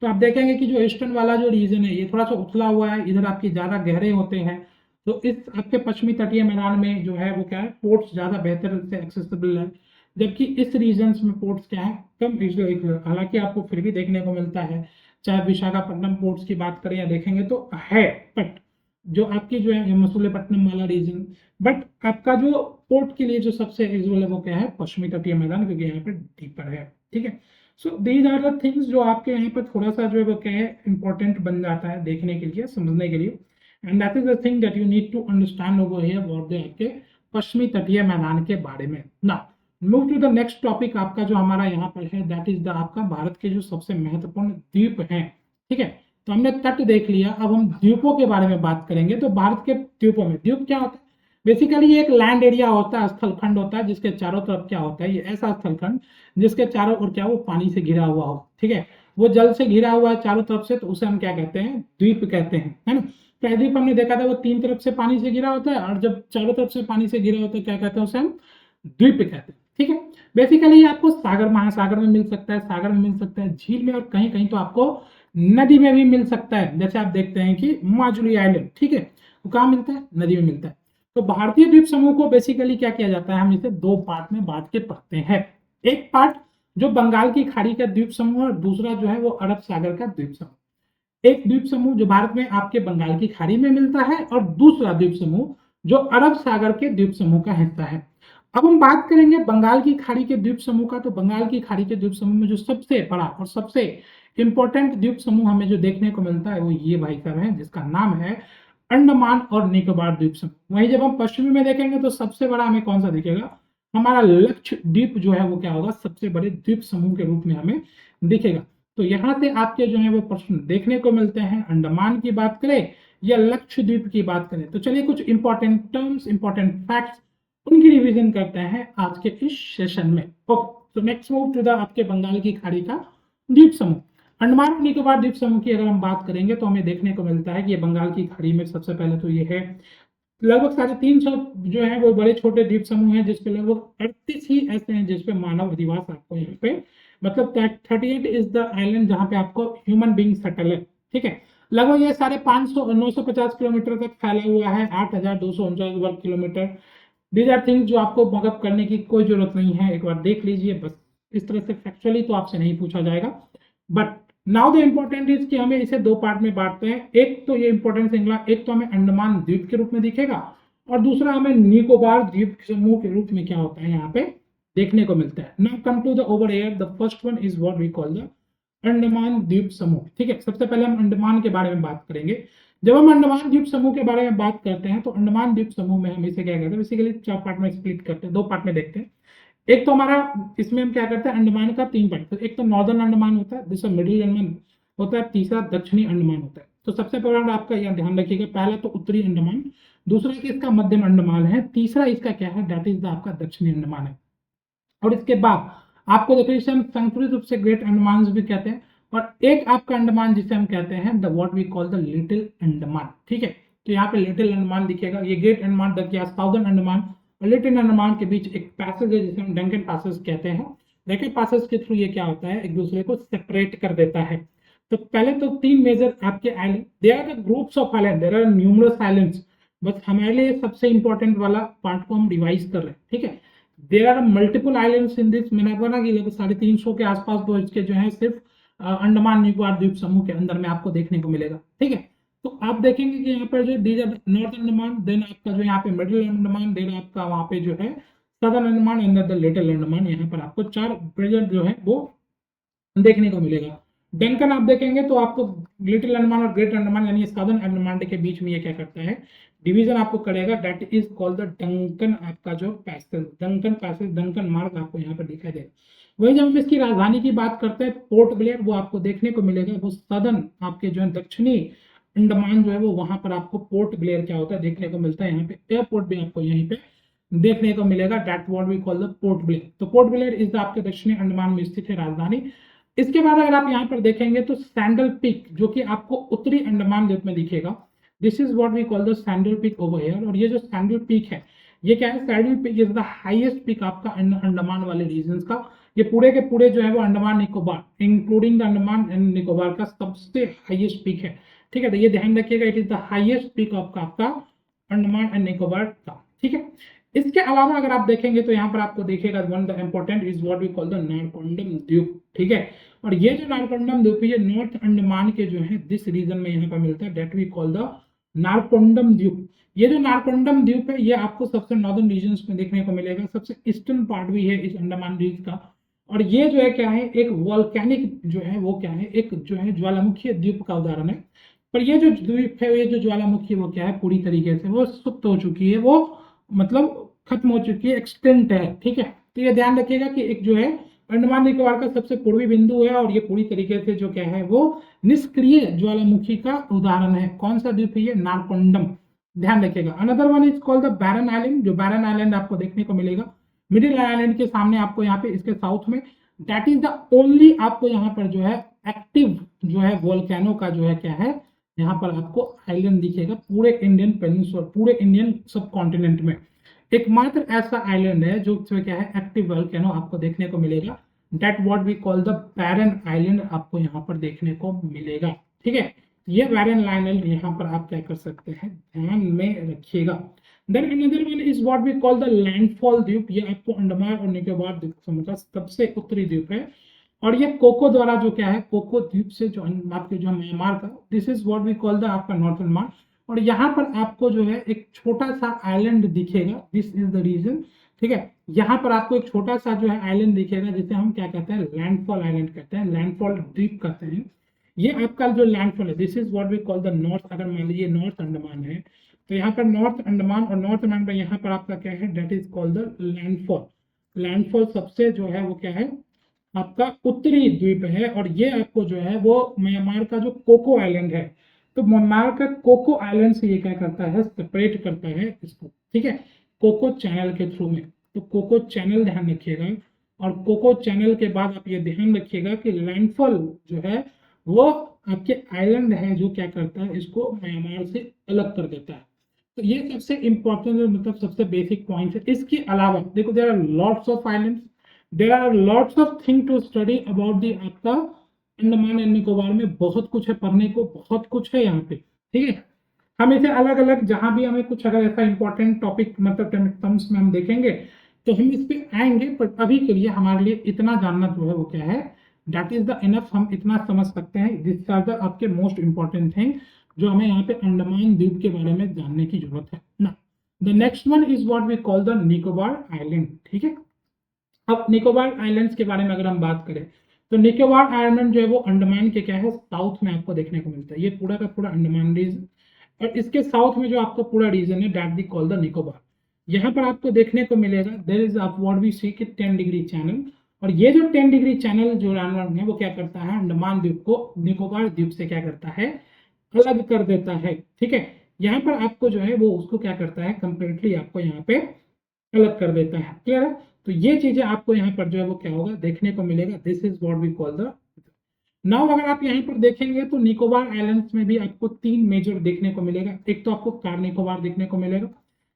तो आप देखेंगे कि जो ईस्टर्न वाला जो रीजन है ये थोड़ा सा उथला हुआ है, इधर आपकी ज्यादा गहरे होते हैं। तो इस आपके पश्चिमी तटीय मैदान में जो है वो क्या है, पोर्ट्स ज्यादा बेहतर से एक्सेसिबल है, जबकि इस रीजन में पोर्ट्स क्या है, कम। हालांकि आपको फिर भी देखने को मिलता है, चाहे विशाखापट्टनम पोर्ट्स की बात करें या देखेंगे तो है, बट जो आपकी जो है मसूलीपट्टनम वाला रीजन, बट आपका जो पोर्ट के लिए जो सबसे यूजुअल है वो क्या है, पश्चिमी तटीय मैदान, क्योंकि यहाँ पे डीपर है, ठीक है। So these are the things जो आपके यहाँ पर थोड़ा सा जो है वो क्या है इंपॉर्टेंट बन जाता है देखने के लिए, समझने के लिए। And that is the thing that you need to understand over here about the आपके पश्चिमी तटीय मैदान के बारे में। Now move to the next topic आपका जो हमारा यहाँ पर है, दैट इज द आपका भारत के जो सबसे महत्वपूर्ण द्वीप हैं, ठीक है। तो हमने तट देख लिया, अब हम द्वीपों के बारे में बात करेंगे। तो भारत के द्वीपों में, द्वीप क्या होता है, बेसिकली ये एक लैंड एरिया होता है, स्थलखंड होता है, जिसके चारों तरफ क्या होता है, ये ऐसा स्थलखंड जिसके चारों ओर क्या वो पानी से घिरा हुआ हो, ठीक है, वो जल से घिरा हुआ है चारों तरफ से, तो उसे हम क्या कहते हैं, द्वीप कहते हैं, है ना। पहले द्वीप हमने देखा था वो 3 तरफ से पानी से घिरा होता है, और जब चारों तरफ से पानी से घिरा होता है क्या कहते हैं, उसे हम द्वीप कहते हैं, ठीक है। बेसिकली आपको सागर महासागर में मिल सकता है, सागर में मिल सकता है, झील में, और कहीं कहीं तो आपको नदी में भी मिल सकता है। जैसे आप देखते हैं कि माजुली आइलैंड, ठीक है, वो कहाँ मिलता है, नदी में मिलता है। तो भारतीय द्वीप समूह को बेसिकली क्या किया जाता है, हम इसे 2 पार्ट में बांट के पढ़ते हैं। एक पार्ट जो बंगाल की खाड़ी का द्वीप समूह है, और दूसरा जो है वो अरब सागर का द्वीप समूह। एक द्वीप समूह जो भारत में आपके बंगाल की खाड़ी में मिलता है, और दूसरा द्वीप समूह जो अरब सागर के द्वीप समूह का हिस्सा है। अब हम बात करेंगे बंगाल की खाड़ी के द्वीप समूह का। तो बंगाल की खाड़ी के द्वीप समूह में जो सबसे बड़ा और सबसे इंपॉर्टेंट द्वीप समूह हमें जो देखने को मिलता है वो ये भाई साहब है, जिसका नाम है अंडमान और निकोबार द्वीप समूह। वहीं जब हम पश्चिमी में देखेंगे तो सबसे बड़ा हमें कौन सा दिखेगा, हमारा लक्षद्वीप जो है वो क्या होगा, सबसे बड़े द्वीप समूह के रूप में हमें दिखेगा। तो यहाँ से आपके जो है वो प्रश्न देखने को मिलते हैं, अंडमान की बात करें या लक्षद्वीप की बात करें। तो चलिए कुछ इंपॉर्टेंट टर्म्स, इंपॉर्टेंट फैक्ट्स, उनकी रिवीजन करते हैं आज के इस सेशन में। ओके, तो नेक्स्ट मूव टू द आपके बंगाल की खाड़ी का द्वीप समूह। अंडमान और निकोबार द्वीप समूह की अगर हम बात करेंगे तो हमें देखने को मिलता है कि ये बंगाल की खाड़ी में सबसे पहले तो ये है लगभग 350 जो है वो बड़े छोटे द्वीप समूह हैं, जिसपे लगभग 38 ही ऐसे हैं जिसपे मानव अधिवास आपको यहाँ पे मतलब 38 इज द आइलैंड जहाँ पे आपको ह्यूमन बीइंग सेटल है। ठीक है, लगभग ये सारे 950 किलोमीटर तक फैला हुआ है, 8,249 वर्ग किलोमीटर। दीज आर थिंग्स जो आपको मगअप करने की कोई जरूरत नहीं है, एक बार देख लीजिए बस। इस तरह से फैक्चुअली तो आपसे नहीं पूछा जाएगा, but now the important is कि हमें इसे दो पार्ट में बांटते हैं। एक तो ये इंपॉर्टेंट श्रृंखला, एक तो हमें अंडमान द्वीप के रूप में दिखेगा और दूसरा हमें निकोबार द्वीप समूह के रूप में क्या होता है यहाँ पे देखने को मिलता है। Now come to the over here, the first one is what we call the Andaman द्वीप समूह। ठीक है, सबसे पहले हम अंडमान के बारे में बात करेंगे। जब हम अंडमान द्वीप समूह के बारे में बात करते हैं तो अंडमान द्वीप समूह में हम इसे क्या कहते हैं, बेसिकली 4 पार्ट में स्प्लिट करते हैं, 2 पार्ट में देखते हैं। एक तो हमारा इसमें हम क्या करते हैं, अंडमान का 3 पार्ट, तो एक तो नॉर्दर्न अंडमान होता है, दूसरा मिडिल अंडमान होता है, तीसरा दक्षिणी अंडमान होता है। तो सबसे पहले आपका यह ध्यान रखिएगा, पहला तो उत्तरी अंडमान, दूसरा कि इसका मध्यम अंडमान है, तीसरा इसका क्या है, दैट इज द आपका दक्षिणी अंडमान है। और इसके बाद आपको देखिए संस्कृत रूप से ग्रेट अंडमान भी कहते हैं, और एक आपका अंडमान जिसे हम कहते हैं the what we call the little Andaman. ठीक है, तो यहाँ पे लिटिल अंडमान दिखेगा, ये ग्रेट अंडमान द क्या साउदर्न अंडमान और लिटिल अंडमान के बीच एक पैसेज है जिसे हम डंकन पैसेज कहते हैं। डंकन पैसेज के थ्रू ये क्या होता है, एक दूसरे को सेपरेट कर देता है। तो पहले तो 3 मेजर आपके island, there are the groups of island, there are numerous islands, बस हमारे लिए सबसे इंपॉर्टेंट वाला पार्ट को हम रिवाइज कर रहे हैं। ठीक है, there are multiple islands in this, मैंने बोला कि लगभग 350 के आसपास तो इसके जो है सिर्फ अंडमान निकोबार द्वीप समूह के अंदर में आपको देखने को मिलेगा। ठीक है, तो आप देखेंगे कि यहाँ पर जो these are north Andaman, then आपका जो यहाँ पे मिडिल अंडमान, देन आपका वहाँ पे जो है southern Andaman and the little Andaman. यहाँ पर आपको 4 प्रेजेंट जो है वो देखने को मिलेगा। डंकन आप देखेंगे तो आपको लिटिल अंडमान और ग्रेट अंडमान यानी सदर्न अंडमान के बीच में ये क्या करता है, डिवीजन आपको करेगा, that is called the Duncan आपका जो पैसेज, डंकन पैसेज, डंकन मार्ग आपको यहाँ पर दिखाई देगा। वही जब हम इसकी राजधानी की बात करते हैं पोर्ट ब्लेयर, वो आपको देखने को मिलेगा, वो सदर्न आपके जो है दक्षिणी अंडमान जो है वो वहां पर आपको पोर्ट ब्लेयर क्या होता है देखने को मिलता है। यहाँ पे एयरपोर्ट भी आपको यहीं पे देखने को मिलेगा, that what we call the port Blair. तो पोर्ट ब्लेयर इज आपके दक्षिणी अंडमान में स्थित है राजधानी। इसके बाद अगर आप यहाँ पर देखेंगे तो सैंडल पीक जो कि आपको उत्तरी अंडमान द्वीप में दिखेगा, this is what we call the sandal peak over here. और ये जो सैंडल पीक है ये क्या है, sandal peak is the highest peak आपका अंडमान वाले रीजन का। ये पूरे के पूरे जो है वो Andaman Nicobar including the Andaman and Nicobar का सबसे हाईएस्ट पीक है। ठीक है, तो ये ध्यान रखिएगा, it is the highest peak of आपका अंडमान एंड निकोबार का। ठीक है, इसके अलावा अगर आप देखेंगे तो यहाँ पर आपको देखेगा one the important is what we call the Narcondam द्वीप। ठीक है, और ये जो नारकोंडम द्वीप ये नॉर्थ अंडमान के जो है दिस रीजन में यहाँ पर मिलता है, that we call the Narcondam द्वीप। ये जो नारकोंडम द्वीप है ये आपको सबसे नॉर्दर्न रीजन में देखने को मिलेगा, सबसे ईस्टर्न पार्ट भी है इस अंडमान द्वीप का। और ये जो है क्या है, एक वॉल्केनिक जो है वो क्या है, एक जो है ज्वालामुखी द्वीप का उदाहरण है। पर ये जो द्वीप है, ये जो ज्वालामुखी वो क्या है, पूरी तरीके से वो सुप्त हो चुकी है, वो मतलब खत्म हो चुकी है, एक्सटेंट है। ठीक है, तो ये ध्यान रखिएगा कि एक जो है अंडमान निकोबार का सबसे पूर्वी बिंदु है और ये पूरी तरीके से जो क्या है वो निष्क्रिय ज्वालामुखी का उदाहरण है। कौन सा द्वीप है ये, नारकोंडम, ध्यान रखिएगा। Another one is called the barren island, जो बैरन आइलैंड आपको देखने को मिलेगा मिडिल आइलैंड के सामने आपको यहाँ पे इसके साउथ में, दैट इज द ओनली आपको यहाँ पर जो है एक्टिव जो है वोल्केनो का जो है क्या है, यहाँ पर आपको आइलैंड दिखेगा पूरे इंडियन पेनिनसुला, पूरे इंडियन सब कॉन्टिनेंट में एकमात्र ऐसा आइलैंड है जो क्या है एक्टिव वोल्केनो आपको देखने को मिलेगा, that what we call the barren island आपको यहाँ पर देखने को मिलेगा। ठीक है, ये बैरन आइलैंड यहाँ पर आप क्या कर सकते हैं, ध्यान में रखिएगा। Then another one is what we call the landfall द्वीप, ये आपको अंडमान और निकोबार द्वीप समूह का सबसे उत्तरी द्वीप है। और ये कोको द्वारा जो क्या है, कोको द्वीप से जो आपके जो म्यांमार का, this is what we call the आपका नॉर्थ अंडमान। और यहाँ पर आपको जो है एक छोटा सा आइलैंड दिखेगा, दिस इज द रीजन। ठीक है, यहाँ पर आपको एक छोटा सा जो है आइलैंड दिखेगा जिसे हम क्या कहते हैं, लैंडफॉल आइलैंड कहते हैं, लैंडफॉल द्वीप कहते हैं। ये आपका जो लैंडफॉल है, this is what we call the north, अगर मान लीजिए नॉर्थ अंडमान है तो यहाँ पर नॉर्थ अंडमान, और नॉर्थ अंडमान में यहाँ पर आपका क्या है, that is called the landfall. Landfall सबसे जो है वो क्या है, आपका उत्तरी द्वीप है। और ये आपको जो है वो म्यांमार का जो कोको आइलैंड है, तो म्यांमार का कोको आइलैंड से ये क्या करता है, सेपरेट करता है इसको। ठीक है, कोको चैनल के थ्रू में, तो कोको चैनल ध्यान रखिएगा। और कोको चैनल के बाद आप ये ध्यान रखिएगा कि लैंडफॉल जो है वो आपके आइलैंड है जो क्या करता है, इसको म्यांमार से अलग कर देता है। तो ये सबसे इंपॉर्टेंट मतलब सबसे बेसिक पॉइंट है। इसके अलावा देखो there are lots of islands, there are lots of thing to study about the आपका अंडमान एंड निकोबार में बहुत कुछ है पढ़ने को, बहुत कुछ है यहाँ पे, ठीक है। हम इसे अलग अलग जहां भी हमें कुछ अगर ऐसा इंपॉर्टेंट टॉपिक मतलब टर्म्स में हम देखेंगे तो हम इस पे आएंगे, पर अभी के लिए हमारे लिए इतना जानना जो है वो क्या है, दैट इज द इनफ। हम इतना समझ सकते हैं, दिस आर द आपके मोस्ट इंपॉर्टेंट थिंग जो हमें यहाँ पे अंडमान द्वीप के बारे में जानने की जरूरत है ना। The next one is what we call the Nicobar island, ठीक है। अब निकोबार आइलैंड्स के बारे में अगर हम बात करें तो निकोबार आइलैंड जो है वो अंडमान के क्या है, साउथ में आपको देखने को मिलता है। ये पूरा का पूरा अंडमान रीजन, और इसके साउथ में जो आपका पूरा रीजन है that we call the Nicobar. यहाँ पर आपको देखने को मिलेगा देयर इज आप व्हाट वी सी कि 10 डिग्री चैनल, और ये जो 10 डिग्री चैनल जो है वो क्या करता है, अंडमान द्वीप को निकोबार द्वीप से क्या करता है, अलग कर देता है, ठीक है। यहाँ पर आपको जो है वो उसको क्या करता है, कंप्लीटली आपको यहाँ पे अलग कर देता है, क्लियर है। तो ये चीजें आपको यहाँ पर जो है वो क्या होगा देखने को मिलेगा, this is what we call the now. अगर आप यहाँ पर देखेंगे तो निकोबार आइलैंड्स में भी आपको 3 मेजर देखने को मिलेगा। एक तो आपको कार निकोबार देखने को मिलेगा,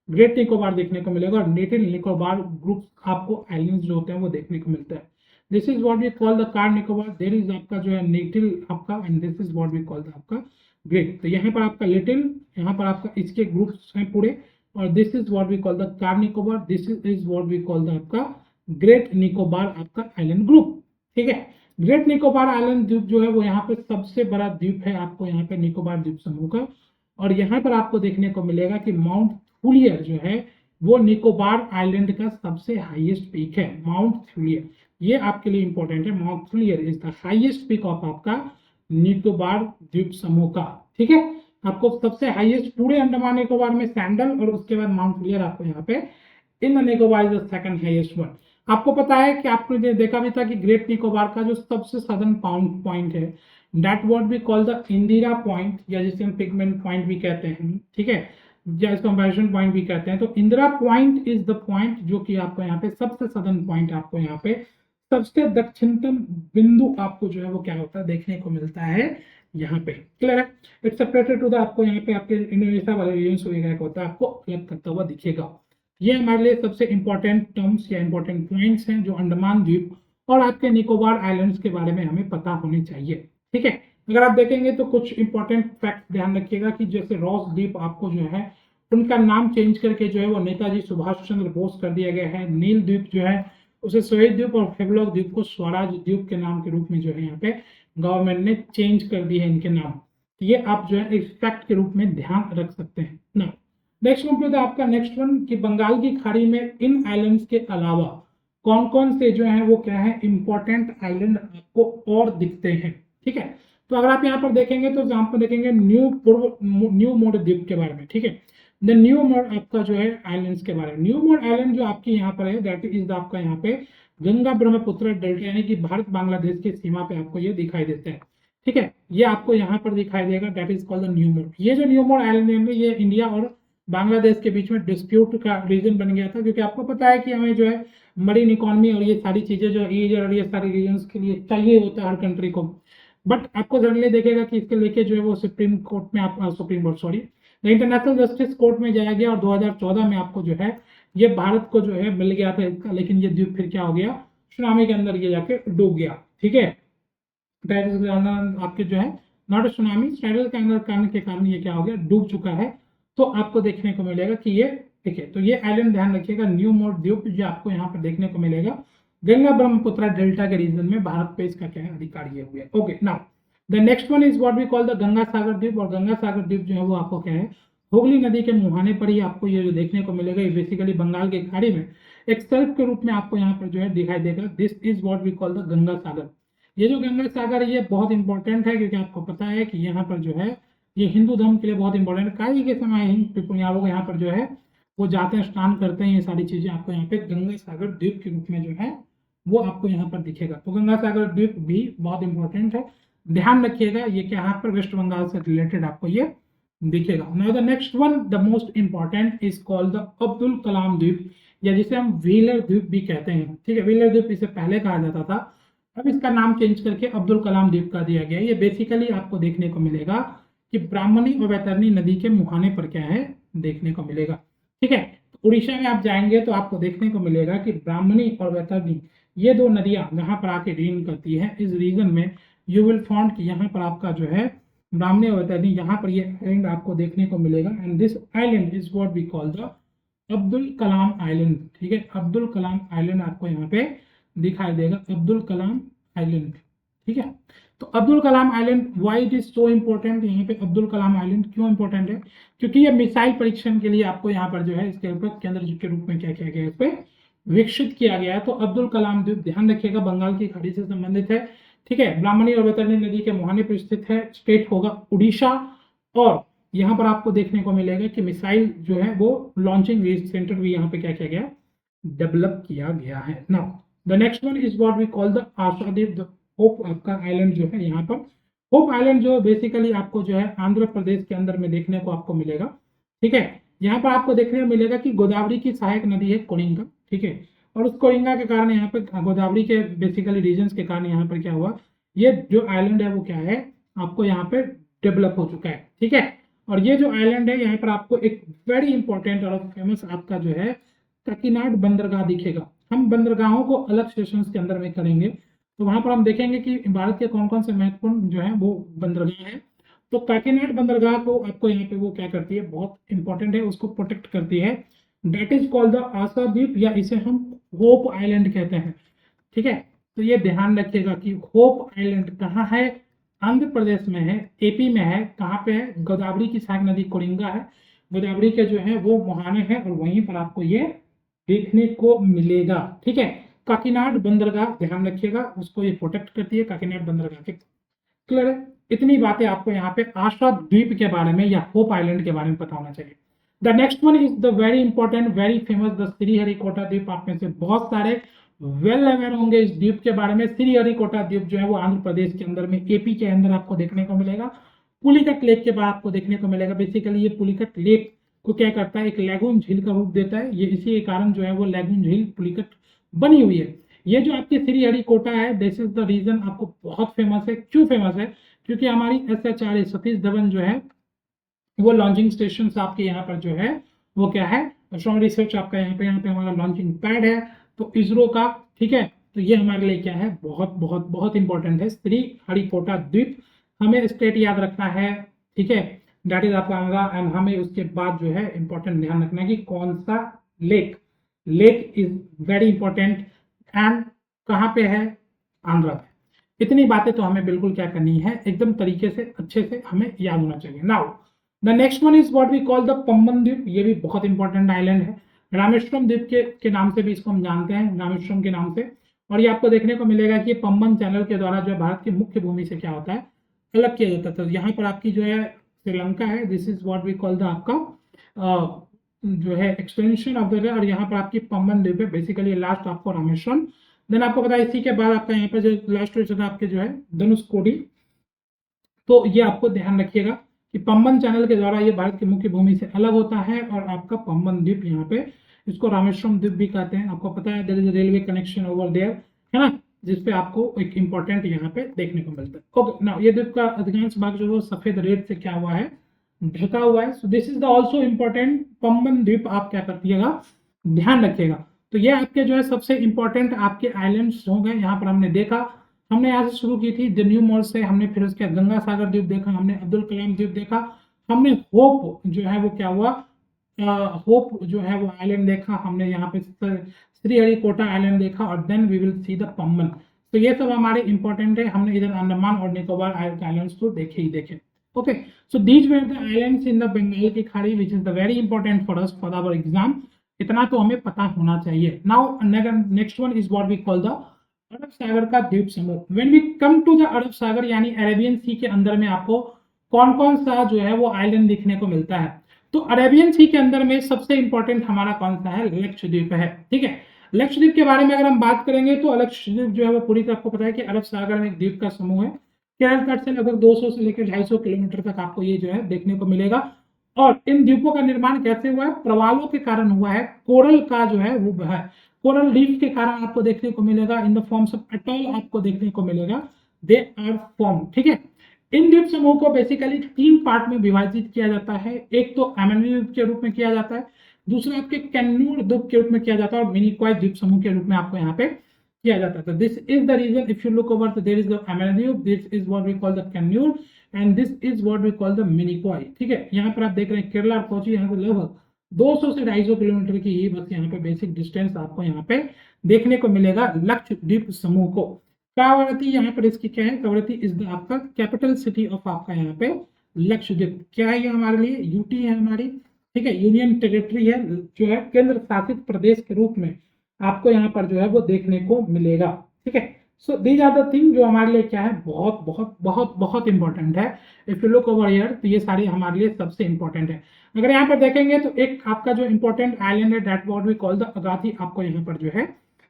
ग्रेट निकोबार देखने को मिलेगा, और लिटिल निकोबार ग्रुप आपको आइलैंड्स जो होते हैं वो देखने को मिलता है। This is what we call the car Nicobar, there is आपका जो है लिटिल आपका, and this is what we call the आपका ग्रेट। तो यहाँ पर आपका लिटिल, यहाँ पर आपका इसके ग्रुप्स हैं पूरे, और this is what we call the car Nicobar, this is what we call the आपका ग्रेट निकोबार आपका आइलैंड ग्रुप, ठीक है। ग्रेट निकोबार आइलैंड द्वीप जो है वो यहाँ पे सबसे बड़ा द्वीप है आपको यहाँ पे निकोबार द्वीप समूह का, और यहाँ पर आपको देखने को मिलेगा कि माउंट थुलियर जो है वो निकोबार आइलैंड का सबसे हाईएस्ट पीक है। माउंट थुलियर ये आपके लिए इंपॉर्टेंट है, mount Thuillier is the highest peak of आपका निकोबार द्वीप समूह का, ठीक है। आपको सबसे हाईएस्ट पूरे अंडमान निकोबार में सैंडल, और उसके बाद माउंट थुलियर आपको यहाँ पे in the Nicobar is the second highest one. आपको पता है कि आपने देखा भी था कि ग्रेट निकोबार का जो सबसे सदर्न पॉइंट है that what we call the Indira point, या जिसे हम पिगमेंट पॉइंट भी कहते हैं, ठीक है, या इसको कंपैरिजन पॉइंट भी कहते हैं। तो Indira point is the point जो कि आपको यहाँ पे सबसे सदर्न पॉइंट, आपको यहाँ पे सबसे दक्षिणतम बिंदु आपको जो है वो क्या होता है देखने को मिलता है यहाँ पे, क्लियर है। इट्स सेपरेटेड टू द आपको यहाँ पे आपके इंडोनेशिया वाले रीजन वगैरह होता है, आपको अलग करता हुआ दिखेगा। ये हमारे लिए सबसे इंपॉर्टेंट टर्म्स या इंपॉर्टेंट पॉइंट्स हैं जो अंडमान द्वीप और आपके निकोबार आइलैंड्स के बारे में हमें पता होने चाहिए, ठीक है। अगर आप देखेंगे तो कुछ इंपॉर्टेंट फैक्ट ध्यान रखिएगा कि जैसे रॉस द्वीप आपको जो है उनका नाम चेंज करके जो है वो नेताजी सुभाष चंद्र बोस कर दिया गया है। नील द्वीप जो है उसे शहीद द्वीप, और हेवलॉक द्वीप को स्वराज द्वीप के नाम के रूप में जो है यहाँ पे गवर्नमेंट ने चेंज कर दिए हैं इनके नाम। ये आप जो है एक फैक्ट के रूप में ध्यान रख सकते हैं ना। नेक्स्ट वन आपका नेक्स्ट वन कि बंगाल की खाड़ी में इन आइलैंड्स के अलावा कौन कौन से जो है वो क्या है इंपॉर्टेंट आइलैंड आपको और दिखते हैं, ठीक है। तो अगर आप यहाँ पर देखेंगे तो यहाँ पर देखेंगे न्यू मोड द्वीप के बारे में, ठीक है। द न्यू मोड आपका जो है आइलैंड्स के बारे में, न्यू मोड आइलैंड जो आपकी यहाँ पर है दैट इज आपका यहाँ पे गंगा ब्रह्मपुत्र डेल्टा यानी कि भारत बांग्लादेश की सीमा पे आपको ये दिखाई देता है, ठीक है। ये आपको यहाँ पर दिखाई देगा, that is called the new mode. ये जो न्यू मोड आइलैंड है ये इंडिया और बांग्लादेश के बीच में डिस्प्यूट का रीजन बन गया था, क्योंकि आपको पता है कि हमें जो है मरीन इकोनॉमी और ये सारी चीजें जो और ये सारे रीजन्स के लिए चाहिए होता है हर कंट्री को। बट आपको जनरली देखेगा कि इसके लेके जो है वो सुप्रीम कोर्ट में आप supreme court sorry the international justice court में जाया गया, और 2014 में आपको जो है ये भारत को जो है मिल गया था इसका, लेकिन ये द्वीप फिर क्या हो गया, सुनामी के अंदर ये जाके डूब गया, ठीक है। आपके जो है नॉट सुनामी, स्टाइडल के अंदर करने के कारण ये क्या हो गया, डूब चुका है। तो आपको देखने को मिलेगा कि ये ठीक है। तो ये आइलैंड ध्यान रखिएगा, न्यू मोड द्वीप जो आपको यहाँ पर देखने को मिलेगा गंगा ब्रह्मपुत्र डेल्टा के रीजन में भारत पे इसका क्या है अधिकार ये हुआ है। Okay now the next one is what we call the Ganga Sagar dweep, और गंगा सागर द्वीप जो है वो आपको क्या है हुगली नदी के मुहाने पर ही आपको ये जो देखने को मिलेगा। ये बेसिकली बंगाल की खाड़ी में एक सेल्फ के रूप में आपको यहाँ पर जो है दिखाई देगा। This is what we call the Ganga Sagar. ये जो गंगा सागर है ये बहुत इंपॉर्टेंट है, क्योंकि आपको पता है कि यहाँ पर जो है ये हिंदू धर्म के लिए बहुत इंपॉर्टेंट है। काई के समय यहाँ पर जो है वो जाते हैं, स्नान करते हैं, ये सारी चीजें आपको यहाँ पे गंगा सागर द्वीप के रूप में जो है वो आपको यहाँ पर दिखेगा। तो गंगा सागर द्वीप भी बहुत इंपॉर्टेंट है, ध्यान रखिएगा। ये क्या यहाँ पर वेस्ट बंगाल से रिलेटेड आपको ये दिखेगा। Now the next one the most important is called the Abdul Kalam dweep, या जिसे हम व्हीलर द्वीप भी कहते हैं, ठीक है। व्हीलर द्वीप इसे पहले कहा जाता था, अब इसका नाम चेंज करके अब्दुल कलाम द्वीप का दिया गया। ये बेसिकली आपको देखने को मिलेगा कि ब्राह्मणी और वैतरणी नदी के मुहाने पर क्या है, देखने को मिलेगा। ठीक है, तो उड़ीसा में आप जाएंगे तो आपको देखने को मिलेगा कि ब्राह्मणी और वैतरणी ये दो नदियां जहां पर आके ड्रेन करती है इस रीजन में, यू विल फाउंड कि यहाँ पर आपका जो है ब्राह्मणी और वैतरणी, यहाँ पर ये आइलैंड आपको देखने को मिलेगा। And this island is what we call the Abdul Kalam island. ठीक है, अब्दुल कलाम आइलैंड आपको यहाँ पे दिखाई देगा, अब्दुल कलाम आइलैंड। ठीक है, तो Abdul Kalam island why it is so important, यहाँ पे अब्दुल कलाम आइलैंड क्यों इंपॉर्टेंट है, क्योंकि ये मिसाइल परीक्षण के लिए आपको यहाँ पर जो है इसके ऊपर केंद्र के रूप में क्या किया गया है, इस पे विकसित किया गया है। तो अब्दुल कलाम द्वीप ध्यान रखिएगा बंगाल की खाड़ी से संबंधित है। ठीक है, ब्राह्मणी और वैतरणी नदी के मुहाने पर स्थित है, स्टेट होगा उड़ीसा। और यहाँ पर आपको देखने को मिलेगा कि मिसाइल जो है वो लॉन्चिंग सेंटर भी यहाँ पे क्या किया गया, डेवलप किया गया है। Now the next one is what we call the Asha dweep, the hope आपका आइलैंड जो है यहाँ पर। होप आइलैंड जो बेसिकली आपको जो है आंध्र प्रदेश के अंदर में देखने को आपको मिलेगा। ठीक है, यहाँ पर आपको देखने को मिलेगा कि गोदावरी की सहायक नदी है कोरिंगा। ठीक है, और उस कोरिंगा के कारण यहाँ पर गोदावरी के बेसिकली रीजन्स के कारण यहाँ पर क्या हुआ, ये जो आइलैंड है वो क्या है, आपको यहाँ पे डेवलप हो चुका है। ठीक है, और ये जो आइलैंड है यहाँ पर आपको एक वेरी इंपॉर्टेंट और फेमस आपका जो है काकीनाड बंदरगाह दिखेगा। हम बंदरगाहों को अलग सेशंस के अंदर में करेंगे, तो वहां पर हम देखेंगे कि भारत के कौन कौन से महत्वपूर्ण जो है वो बंदरगाह है। तो काकीनाड बंदरगाह को आपको यहाँ पे वो क्या करती है, बहुत इंपॉर्टेंट है, उसको प्रोटेक्ट करती है। That is called the Asha द्वीप, या इसे हम होप आइलैंड कहते हैं। ठीक है, तो ये ध्यान रखिएगा कि होप आइलैंड कहाँ है, आंध्र प्रदेश में है, एपी में है। कहाँ पे है, गोदावरी की सहायक नदी कोरिंगा है, गोदावरी के जो है वो मुहाने हैं, और वहीं पर आपको ये देखने को मिलेगा। ठीक है, काकीनाड बंदरगाह ध्यान रखिएगा, उसको ये प्रोटेक्ट करती है, काकीनाड बंदरगाह के। क्लियर है, इतनी बातें आपको यहाँ पे आशा द्वीप के बारे में या होप आइलैंड के बारे में पता होना चाहिए। The next one is the very important, very famous, the Sriharikota द्वीप। आप में से बहुत सारे वेल अवेयर होंगे इस द्वीप के बारे में। श्रीहरिकोटा द्वीप जो है वो आंध्र प्रदेश के अंदर में, एपी के अंदर आपको देखने को मिलेगा। पुलिकट लेक के बाद आपको देखने को मिलेगा। बेसिकली ये पुलिकट लेक को क्या करता है, एक लैगून झील का रूप देता है। ये इसी के कारण जो है वो लैगून झील पुलिकट बनी हुई है। ये जो आपकी श्रीहरिकोटा है, दिस इज द रीजन आपको बहुत फेमस है। क्यों फेमस है, क्योंकि हमारी SHRA सतीश धवन जो है वो लॉन्चिंग स्टेशन आपके यहाँ पर जो है वो क्या है, स्ट्रॉन्ग रिसर्च आपका यहाँ पे हमारा लॉन्चिंग पैड है, तो इसरो का। ठीक है, तो ये हमारे लिए क्या है, बहुत बहुत बहुत इंपॉर्टेंट है श्रीहरिकोटा द्वीप। हमें स्टेट याद रखना है। ठीक है, दैट इज आपका आंध्रा। एंड हमें उसके बाद जो है इंपॉर्टेंट ध्यान रखना है कि कौन सा lake is very important and कहाँ पे है, आंध्रा पे। इतनी बातें तो हमें बिल्कुल क्या करनी है, एकदम तरीके से अच्छे से हमें याद होना चाहिए। Now the next one is what we call the Pamban द्वीप। ये भी बहुत इंपॉर्टेंट आइलैंड है, रामेश्वरम द्वीप के नाम से भी इसको हम जानते हैं, रामेश्वरम के नाम से। और ये आपको देखने को मिलेगा कि पंबन चैनल के द्वारा जो भारत की मुख्य भूमि से क्या होता है, अलग किया जाता था। यहाँ पर आपकी जो है श्रीलंका है, this is what we call the आपका जो है एक्सटेंशन ऑफ द, और यहाँ पर आपकी पंबन द्वीप है, बेसिकली लास्ट आपको रामेश्वरम। देन आपको पता है इसी के बाद आपका यहाँ पर जो लास्ट आपके जो है धनुषकोडी। तो ये आपको ध्यान रखिएगा कि पंबन चैनल के द्वारा ये भारत की मुख्य भूमि से अलग होता है। और आपका पंबन द्वीप यहाँ पे, इसको रामेश्वरम द्वीप भी कहते हैं। आपको पता है there is a railway connection over there, है ना, जिसपे आपको एक इंपॉर्टेंट यहाँ पे देखने को मिलता है। ओके, नाउ ये द्वीप का अधिकांश भाग जो है सफेद रेत से क्या हुआ है, ढका हुआ है। So this is the also important, Pamban द्वीप आप क्या करतिएगा, ध्यान रखिएगा। तो ये आपके जो है सबसे इंपॉर्टेंट आपके आइलैंड्स हो गए। यहाँ पर हमने देखा, हमने यहाँ से शुरू की थी द न्यू मॉल से, हमने फिर उसके गंगा सागर द्वीप देखा, हमने अब्दुल कलाम द्वीप देखा, हमने होप जो है वो क्या हुआ, होप जो है वो आइलैंड देखा, हमने यहाँ पे श्रीहरिकोटा आइलैंड देखा, और then we will see the Pamban. तो ये सब हमारे इंपॉर्टेंट है। हमने इधर अंडमान और निकोबार आइलैंड्स तो देखे ही देखे। Okay, so these were the islands in the Bengal की खाड़ी which is the very important for us for our exam. इतना तो हमें पता होना चाहिए। Now next one is what we call the Arab Sagar का द्वीप समूह। When we come to the Arab Sagar यानी अरेबियन सी के अंदर में आपको कौन कौन सा जो है वो आइलैंड देखने को मिलता है, तो अरेबियन सी के अंदर में सबसे इंपॉर्टेंट हमारा कौन सा है, लक्षद्वीप है। ठीक है, लक्षद्वीप के बारे में अगर हम बात करेंगे तो लक्षद्वीप जो है वो पूरी तरह आपको पता है कि अरब सागर में एक द्वीप का समूह है। केरल तट से लगभग 200 से लेकर 250 किलोमीटर तक आपको ये जो है देखने को मिलेगा। और इन द्वीपों का निर्माण कैसे हुआ है? प्रवालों के कारण हुआ है, कोरल का जो है वो है, कोरल रीफ के कारण आपको देखने को मिलेगा, in the forms of atoll आपको देखने को मिलेगा, दे आर फॉर्म। ठीक है, इन द्वीप समूह को बेसिकली 3 पार्ट में विभाजित किया जाता है। एक तो अमेनी द्वीप के रूप में किया जाता है, दूसरा आपके कैन्यूर द्वीप के रूप में किया जाता है, और मिनिकॉय द्वीप समूह के रूप में आपको यहाँ पे किया जाता है। This is the region if you look over there is the Amini dweep, this is what we call the Cannanore and this is what we call the Minicoy. ठीक है, यहाँ पर आप देख रहे हैं केरला और कोची, यहाँ से लगभग 200 से 250 किलोमीटर की ही बस यहाँ पे बेसिक डिस्टेंस आपको यहाँ पे देखने को मिलेगा लक्षद्वीप समूह को। कवरत्ती यहाँ पर इसकी क्या है? कवरत्ती इज द आपका कैपिटल सिटी ऑफ आपका यहाँ पे लक्षद्वीप। क्या है ये हमारे लिए? यूटी है हमारी, ठीक है, यूनियन टेरिटरी है, जो है केंद्र शासित प्रदेश के रूप में आपको यहाँ पर जो है वो देखने को मिलेगा। ठीक है, so these are the thing जो हमारे लिए क्या है, बहुत बहुत बहुत बहुत इंपॉर्टेंट है। If you look over here तो ये सारे हमारे लिए सबसे इंपॉर्टेंट है। अगर यहाँ पर देखेंगे तो एक आपका जो इंपॉर्टेंट आइलैंड है, that what we call the Agatti, आपको यहाँ पर जो है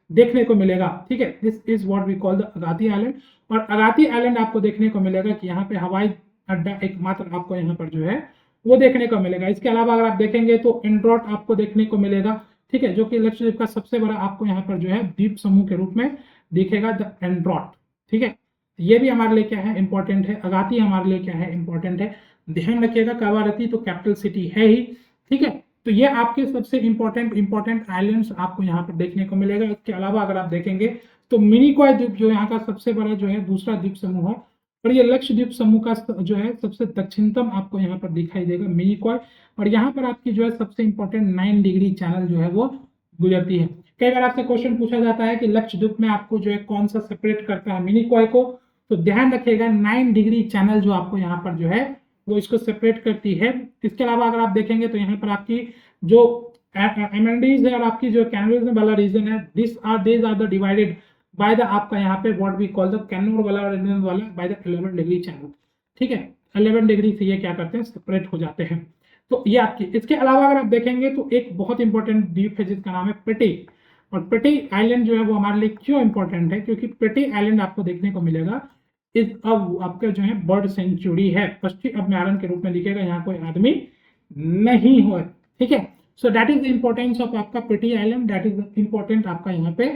देखने को मिलेगा। ठीक है, this is what we call the Agatti island. और अगाथी आइलैंड आपको देखने को मिलेगा कि यहाँ पे हवाई अड्डा एकमात्र आपको यहाँ पर जो है वो देखने को मिलेगा। इसके अलावा अगर आप देखेंगे तो एंड्रोट आपको देखने को मिलेगा, ठीक है, जो कि लक्षद्वीप का सबसे बड़ा आपको यहाँ पर जो है द्वीप समूह के रूप में दिखेगा, द एंड्रोट। ठीक है, ये भी हमारे लिए क्या है? इंपॉर्टेंट है। अगाथी हमारे लिए क्या है? इंपॉर्टेंट है। ध्यान रखिएगा, कवरत्ती तो कैपिटल सिटी है ही। ठीक है, तो ये आपके सबसे इंपॉर्टेंट आइलैंड्स आपको यहाँ पर देखने को मिलेगा। इसके अलावा अगर आप देखेंगे तो मिनिकॉय द्वीप जो यहाँ का सबसे बड़ा जो है दूसरा द्वीप समूह है, और ये लक्षद्वीप समूह का जो है सबसे दक्षिणतम आपको यहाँ पर दिखाई देगा मिनिकॉय। और यहाँ पर आपकी जो है सबसे इंपॉर्टेंट 9 डिग्री चैनल जो है वो गुजरती है। कई बार आपसे क्वेश्चन पूछा जाता है कि लक्षद्वीप में आपको जो है कौन सा सेपरेट करता है मिनिकॉय को, तो ध्यान रखिएगा 9 डिग्री चैनल जो आपको यहाँ पर जो है वो इसको सेपरेट करती है। इसके अलावा अगर आप देखेंगे तो यहाँ पर आपकी जो एमेंडीज है और आपकी जो कैनरीज वाला रीजन है, this are the divided by the आपका यहाँ पे what we call the Kannur वाला रीजन वाला बाय द 11 डिग्री चैनल। ठीक है, 11 डिग्री से ये क्या करते हैं? सेपरेट हो जाते हैं। तो ये आपकी, इसके अलावा अगर आप देखेंगे तो एक बहुत इंपॉर्टेंट द्वीप है जिसका नाम है पेटी। और पेटी आइलैंड जो है वो हमारे लिए क्यों इंपॉर्टेंट है? क्योंकि पेटी आइलैंड आपको देखने को मिलेगा इस अब आपका जो है बर्ड सेंचुरी है, पक्षी अभ्यारण्य के रूप में दिखेगा, यहाँ कोई आदमी नहीं हो। ठीक है, so that is the importance of आपका पेटी island, that is the important आपका यहाँ पे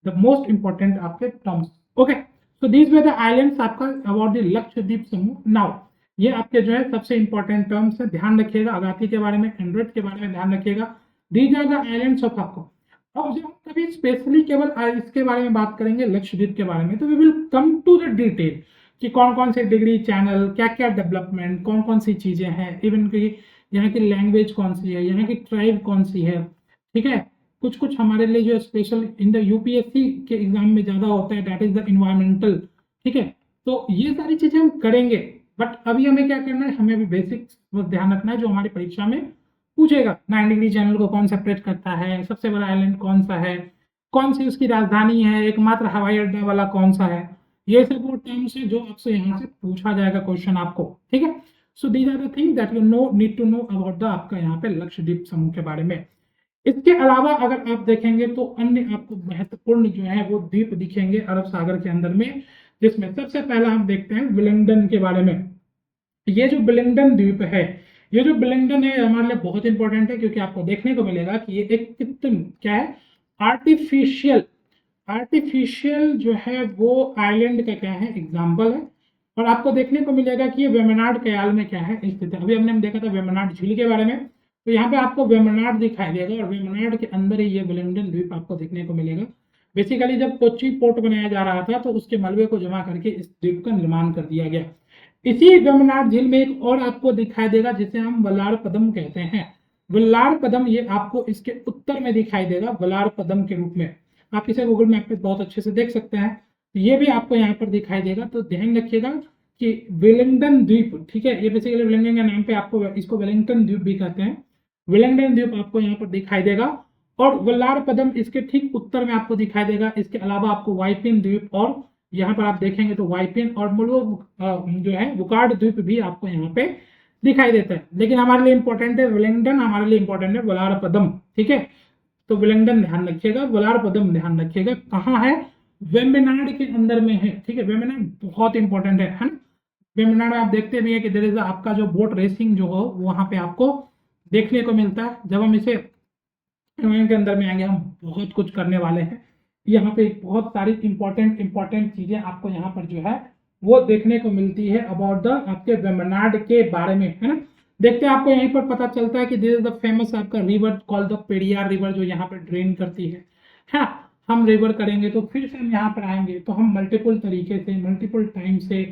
द मोस्ट इंपॉर्टेंट आपके terms. Okay, so these way the islands आपका अबाउट द लक्षद्वीप समूह। नाउ ये आपके जो है सबसे इंपॉर्टेंट टर्म्स है, ध्यान रखिएगा। अगाथी के बारे में, एंड्रोट के बारे में ध्यान रखिएगा। These are the islands of आपको। अब जब हम कभी स्पेशली केवल इसके बारे में बात करेंगे लक्षद्वीप के बारे में, तो we will come to the detail कि कौन कौन से डिग्री चैनल, क्या क्या डेवलपमेंट, कौन कौन सी चीजें हैं, इवन की यहाँ की लैंग्वेज कौन सी है, यहाँ की ट्राइब कौन सी है। ठीक है, कुछ कुछ हमारे लिए जो स्पेशल इन द यूपीएससी के एग्जाम में ज्यादा होता है, दैट इज द इन्वायरमेंटल। ठीक है, तो ये सारी चीजें हम करेंगे, बट अभी हमें क्या करना है? हमें भी बेसिक ध्यान रखना है जो हमारी परीक्षा में पूछेगा। 9 डिग्री चैनल को कौन सेपरेट करता है, सबसे बड़ा आइलैंड कौन सा है, कौन सी उसकी राजधानी है, एकमात्र हवाई अड्डा वाला कौन सा है, ये सब वो टर्म्स है जो आपसे यहाँ से पूछा जाएगा क्वेश्चन आपको। ठीक है, so these are the thing that you need to know about the आपका यहाँ पे लक्षद्वीप समूह के बारे में। इसके अलावा अगर आप देखेंगे तो अन्य आपको महत्वपूर्ण जो है वो द्वीप दिखेंगे अरब सागर के अंदर में, जिसमें सबसे पहला हम देखते हैं विलिंगडन के बारे में। ये जो विलिंगडन द्वीप है, ये जो विलिंगडन है हमारे लिए बहुत इंपॉर्टेंट है, क्योंकि आपको देखने को मिलेगा कि ये एक कितन क्या है, आर्टिफिशियल जो है वो आइलैंड का क्या है, एग्जाम्पल है। और आपको देखने को मिलेगा कि ये वेमनाड कयाल में क्या है स्थित है। अभी हमने देखा था वेमनाड झील के बारे में, तो यहाँ पे आपको वेमनाड दिखाई देगा, और वेमनाड के अंदर ही ये विलिंगडन द्वीप आपको देखने को मिलेगा। बेसिकली जब कोच्चि पोर्ट बनाया जा रहा था तो उसके मलबे को जमा करके इस द्वीप का निर्माण कर दिया गया। इसी वेमनाड झील में एक और आपको दिखाई देगा जिसे हम वल्लारपदम कहते हैं। वल्लारपदम ये आपको इसके उत्तर में दिखाई देगा वल्लारपदम के रूप में। आप इसे गूगल मैप पे बहुत अच्छे से देख सकते हैं, ये भी आपको यहाँ पर दिखाई देगा। तो ध्यान रखिएगा कि विलिंगडन द्वीप, ठीक है, ये बेसिकली विलिंगडन के नाम पे आपको इसको वेलिंगटन द्वीप भी कहते हैं। विलिंगडन द्वीप आपको यहाँ पर दिखाई देगा, और वल्लारपदम इसके ठीक उत्तर में आपको दिखाई देगा। इसके अलावा आपको वाइपिन द्वीप, और यहाँ पर आप देखेंगे तो वाइपिन और मुलुव जो है वुकार्ड द्वीप भी आपको यहाँ पे दिखाई देता है। लेकिन हमारे लिए इंपॉर्टेंट है विलिंगडन, हमारे लिए इंपॉर्टेंट है वल्लारपदम। ठीक है, तो विलिंगडन ध्यान रखिएगा, वल्लारपदम ध्यान रखिएगा। कहाँ है? वेम्बनाड के अंदर में है। ठीक है, वेम्बनाड बहुत इंपॉर्टेंट है ना। वेम्बनाड में आप देखते भी हैं कि देयर इज आपका जो बोट रेसिंग जो हो वहाँ पे आपको देखने को मिलता है। जब हम इसे के अंदर में आएंगे हम बहुत कुछ करने वाले हैं। यहाँ पे बहुत सारी इंपॉर्टेंट चीजें आपको यहाँ पर जो है वो देखने को मिलती है अबाउट द आपके वेम्बनाड के बारे में, है ना। देखते हैं आपको यहीं पर पता चलता है कि दिस इज द फेमस आपका river called the Periyar river जो यहाँ पर ड्रेन करती है। हाँ, हम रिवर करेंगे तो फिर से हम यहाँ पर आएंगे तो हम मल्टीपल तरीके से मल्टीपल टाइम से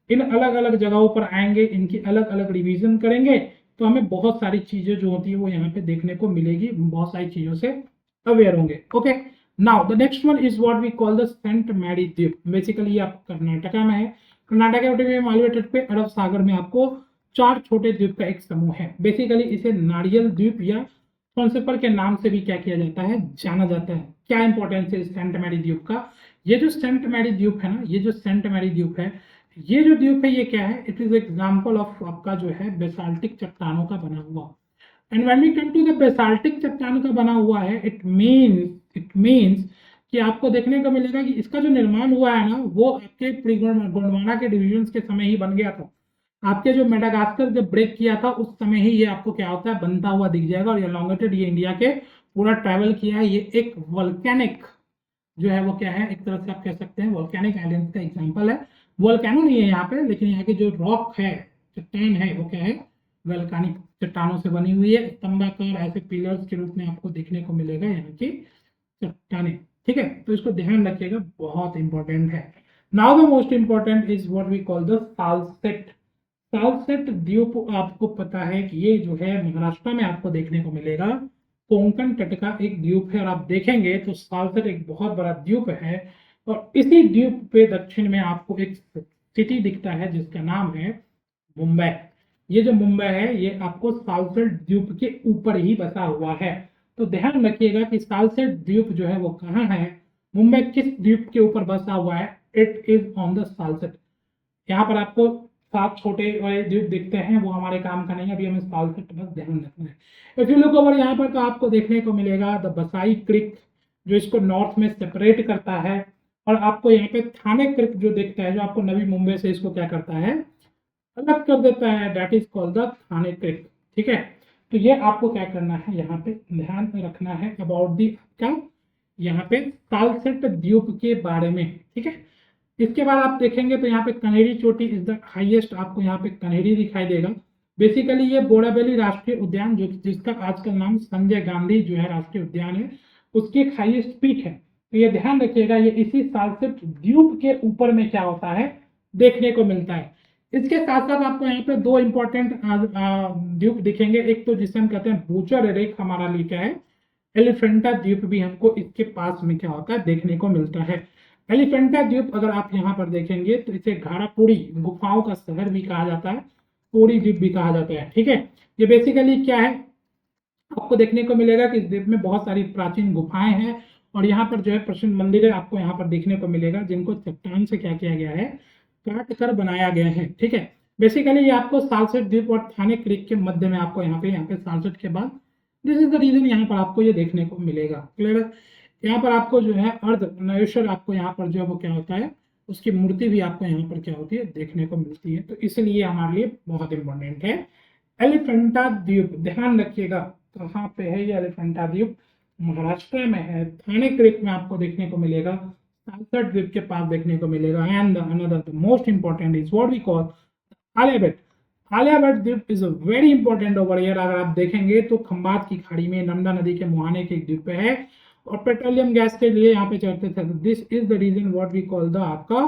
इन अलग अलग जगहों पर आएंगे, इनकी अलग अलग रिवीजन करेंगे तो हमें बहुत सारी चीजें जो होती है वो यहाँ पे देखने को मिलेगी, बहुत सारी चीजों से अवेयर होंगे। Okay, now the next one is what we call the saint Mary द्वीप। बेसिकली ये आप कर्नाटका में है। कर्नाटका के मालवे तट पे अरब सागर में आपको 4 छोटे द्वीप का एक समूह है। बेसिकली इसे नारियल द्वीप या कॉन्सेपर के नाम से भी क्या किया जाता है, जाना जाता है। क्या इंपॉर्टेंस है सेंट मैरी द्वीप का? ये जो सेंट मैरी द्वीप है ना, ये जो सेंट मैरी द्वीप है, ये जो द्वीप है ये क्या है? इट इज एग्जाम्पल ऑफ आपका जो है बेसाल्टिक चट्टानों का बना हुआ। And when we come to the basaltic चट्टान का बना हुआ है, इट मीन्स कि आपको देखने को मिलेगा कि इसका जो निर्माण हुआ है ना वो आपके प्री गोंडवाना के डिविजन के समय ही बन गया था। आपके जो मेडागास्कर जब ब्रेक किया था उस समय ही ये आपको क्या होता है, बनता हुआ दिख जाएगा। और एलोंगेटेड ये इंडिया के पूरा ट्रैवल किया है। ये एक वोल्केनिक जो है वो क्या है, एक तरह से आप कह सकते हैं वोल्केनिक आइलैंड का एग्जांपल है। वोल्केनो नहीं है यहाँ पे, लेकिन यहाँ के जो रॉक है, चट्टान है, वो क्या है, वोल्केनिक चट्टानों से बनी हुई है। स्तंभाकार ऐसे पिलर्स के रूप में आपको देखने को मिलेगा यहाँ की चट्टानें। ठीक है, तो इसको ध्यान रखिएगा, बहुत इंपॉर्टेंट है। Now the most important is what we call the Salsette. Salsette द्वीप आपको पता है कि ये जो है महाराष्ट्र में आपको देखने को मिलेगा। कोंकण तट का एक द्वीप है और आप देखेंगे तो सालसेट एक बहुत बड़ा द्वीप है। और इसी द्वीप पे दक्षिण में आपको एक सिटी दिखता है जिसका नाम है मुंबई। ये जो मुंबई है ये आपको सालसेट द्वीप के ऊपर ही बसा हुआ है। तो ध्यान रखिएगा कि सालसेट द्वीप जो है वो कहाँ है, मुंबई किस द्वीप के ऊपर बसा हुआ है। It is on the Salcete. यहाँ पर आपको 7 छोटे बड़े द्वीप दिखते हैं, वो हमारे काम का नहीं है, अभी हमें सालसेट बस ध्यान रखना है। इफ यू लुक ओवर यहाँ पर तो आपको देखने को मिलेगा द बसाई क्रिक जो इसको नॉर्थ में सेपरेट करता है। और आपको यहाँ पे थाने क्रिक जो दिखता है जो आपको नवी मुंबई से इसको क्या करता है, अलग कर देता है। दैट इज कॉल्ड द थाने क्रिक। ठीक है, तो ये आपको क्या करना है, यहाँ पे ध्यान रखना है अबाउट दी क्या, यहाँ पे सालसेट द्वीप के बारे में। ठीक है, इसके बाद आप देखेंगे तो यहाँ पे कन्हेरी चोटी इज द हाईएस्ट, आपको यहाँ पे कन्हेरी दिखाई देगा। बेसिकली ये बोराबेली राष्ट्रीय उद्यान जो जिसका आजकल नाम संजय गांधी जो है राष्ट्रीय उद्यान है, उसकी एक हाईएस्ट पीक है। तो ये ध्यान रखिएगा, ये इसी सालसेट द्वीप के ऊपर में क्या होता है, देखने को मिलता है। इसके साथ साथ आपको यहाँ पे 2 इंपॉर्टेंट द्वीप दिखेंगे। एक तो जिसे हम कहते हैं बूचर रेक हमारा लिए क्या है, एलिफेंटा द्वीप भी हमको इसके पास में क्या होता है देखने को मिलता है। एलिफेंटा द्वीप अगर आप यहाँ पर देखेंगे तो इसे घारापुरी गुफाओं का शहर भी कहा जाता है, पूरी द्वीप भी कहा जाता है। ठीक है, ये बेसिकली क्या है, आपको देखने को मिलेगा कि इस द्वीप में बहुत सारी प्राचीन गुफाएं हैं और यहाँ पर जो है प्रसिद्ध मंदिर है आपको यहाँ पर देखने को मिलेगा, जिनको चट्टान से क्या किया गया है, काट कर बनाया गया है। ठीक है, बेसिकली ये आपको सालसेट द्वीप और थाने क्रिक के मध्य में आपको यहाँ पे सालसेट के बाद दिस इज द रीजन यहाँ पर आपको ये देखने को मिलेगा। क्लियर है, यहाँ पर आपको जो है अर्धनारीश्वर आपको यहाँ पर जो है वो क्या होता है, उसकी मूर्ति भी आपको यहाँ पर क्या होती है देखने को मिलती है। तो इसलिए हमारे लिए बहुत इंपॉर्टेंट है एलिफेंटा द्वीप। ध्यान रखिएगा कहाँ पे है ये एलिफेंटा द्वीप, महाराष्ट्र में है। थाने क्रिक में आपको देखने को मिलेगा, सालसेट द्वीप के पास देखने को मिलेगा। And another the most important is what we call Alia Bhatt. Alia Bhatt dweep is very important over here. अगर आप देखेंगे तो खंबात की खाड़ी में नर्मदा नदी के मुहाने के एक द्वीप पे है और पेट्रोलियम गैस के लिए यहाँ पे चढ़ते थे। This is the region what we call the आपका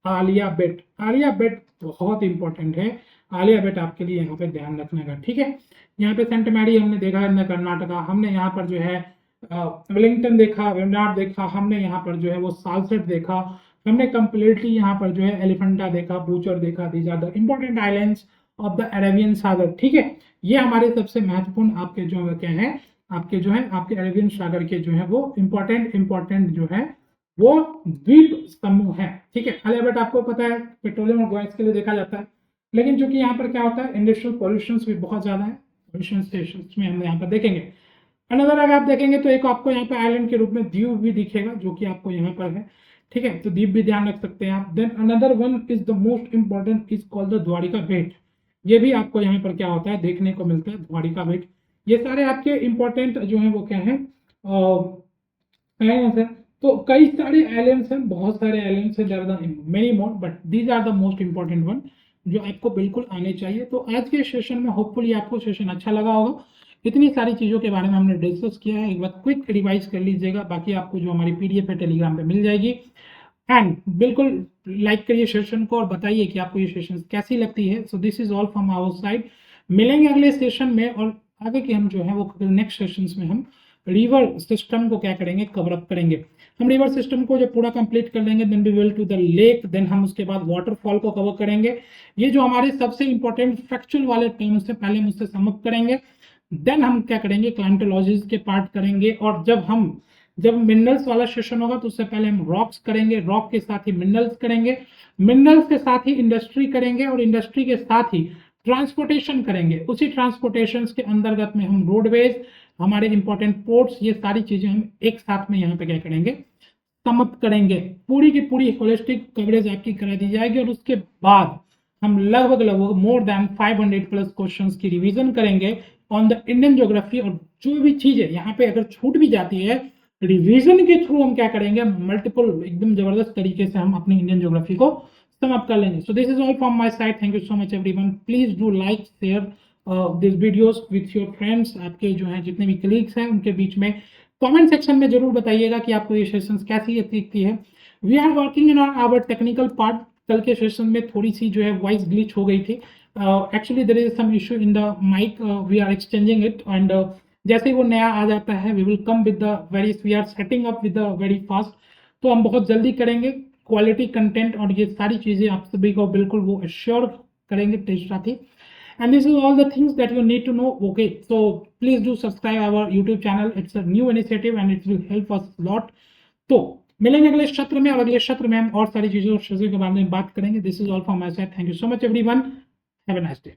आलिया भट्ट। आलिया भट्ट बहुत इंपॉर्टेंट है, आलिया भट्ट आपके लिए यहाँ पे ध्यान रखने का। ठीक है, यहाँ पे सेंट मैरी हमने देखा है कर्नाटका, हमने यहाँ पर जो है वेलिंगटन देखा, वेम्बनाड देखा, हमने यहाँ पर जो है वो सालसेट देखा, हमने कंप्लीटली यहाँ पर जो है एलिफेंटा देखा, बूचर देखा। These are the important islands of the Arabian sagar. ठीक है, ये हमारे सबसे महत्वपूर्ण आपके जो क्या है, आपके जो है आपके अरेबियन सागर के जो है वो इंपॉर्टेंट जो है वो द्वीप समूह है। ठीक है, आलिया भट्ट आपको पता है पेट्रोलियम और गैस के लिए देखा जाता है, लेकिन चूंकि यहाँ पर क्या होता है इंडस्ट्रियल पॉल्यूशन भी बहुत ज्यादा है, पॉल्यूशन स्टेशन में हम यहाँ पर देखेंगे। अनदर अगर आप देखेंगे तो एक आपको यहाँ पे आइलैंड के रूप में द्वीप भी दिखेगा जो कि आपको यहाँ पर है। ठीक है, तो दीप भी ध्यान रख सकते हैं आप। Then another one is the most important is called the Dwarika Bet. ये भी आपको यहाँ पर क्या होता है देखने को मिलता है, द्वारिका भेंट। ये सारे आपके इंपॉर्टेंट जो है वो क्या है सर। तो कई सारे आइलैंड्स हैं, बहुत सारे आइलैंड्स हैं, there are many more, but these are the most important one जो आपको बिल्कुल आने चाहिए। तो आज के सेशन में होपफुली आपको सेशन अच्छा लगा होगा। इतनी सारी चीज़ों के बारे में हमने डिस्कस किया है, एक बार क्विक रिवाइज कर लीजिएगा, बाकी आपको जो हमारी पीडीएफ है टेलीग्राम पे मिल जाएगी। एंड बिल्कुल लाइक करिए सेशन को और बताइए कि आपको ये सेशन कैसी लगती है। So this is all from our side. मिलेंगे अगले सेशन में, और आगे के हम जो है वो नेक्स्ट सेशंस में हम रिवर सिस्टम को क्या करेंगे, कवर अप करेंगे। हम रिवर सिस्टम को जब पूरा कंप्लीट कर लेंगे then we will to the lake, देन हम उसके बाद वाटरफॉल को कवर करेंगे। ये जो हमारे सबसे इंपॉर्टेंट फैक्चुअल वाले टर्म्स है पहले हम उससे समअप करेंगे। देन हम क्या करेंगे, क्लाइमेटोलॉजीज के पार्ट करेंगे। और जब मिनरल्स वाला सेशन होगा तो उससे पहले हम रॉक्स करेंगे, रॉक के साथ ही मिनरल्स करेंगे, मिनरल्स के साथ ही इंडस्ट्री करेंगे, और इंडस्ट्री के साथ ही ट्रांसपोर्टेशन करेंगे। उसी ट्रांसपोर्टेशन के अंतर्गत में हम रोडवेज, हमारे इंपॉर्टेंट पोर्ट्स, ये सारी चीजें हम एक साथ में यहाँ पे क्या करेंगे, समअप करेंगे। पूरी की पूरी होलिस्टिक कवरेज आपकी करा दी जाएगी, और उसके बाद हम लगभग मोर देन 500 प्लस क्वेश्चंस की रिवीजन करेंगे ऑन द इंडियन ज्योग्राफी। और जो भी चीजें यहाँ पे अगर छूट भी जाती है, रिवीजन के थ्रू हम क्या करेंगे, मल्टीपल एकदम जबरदस्त तरीके से हम अपनी इंडियन ज्योग्राफी को सम अप कर लेंगे। सो this is all from my side. Thank you so much everyone. Please do like share this videos with your friends. आपके जो है जितने भी कलीग्स हैं उनके बीच में कमेंट सेक्शन में जरूर बताइएगा कि आपको ये सेशंस कैसी दिखती है। We are working in our technical part. कल के सेशन में थोड़ी सी जो है वॉइस ग्लिच हो गई थी। Actually there is some issue in the mic, we are exchanging it, and जैसे ही वो नया आ जाता है we will come with the very, we are setting up with the very fast. तो हम बहुत जल्दी करेंगे क्वालिटी कंटेंट, और ये सारी चीजें आप सभी को बिल्कुल वो एश्योर करेंगे टेस्ट साथ ही। And this is all the things that you need to know. Okay, so please do subscribe our YouTube channel. It's a new initiative and it will help us a lot. तो मिलेंगे अगले सत्र में, और अगले सत्र में हम और सारी चीजों के बारे में बात करेंगे। This is all from my side. Thank you so much everyone. Have a nice day.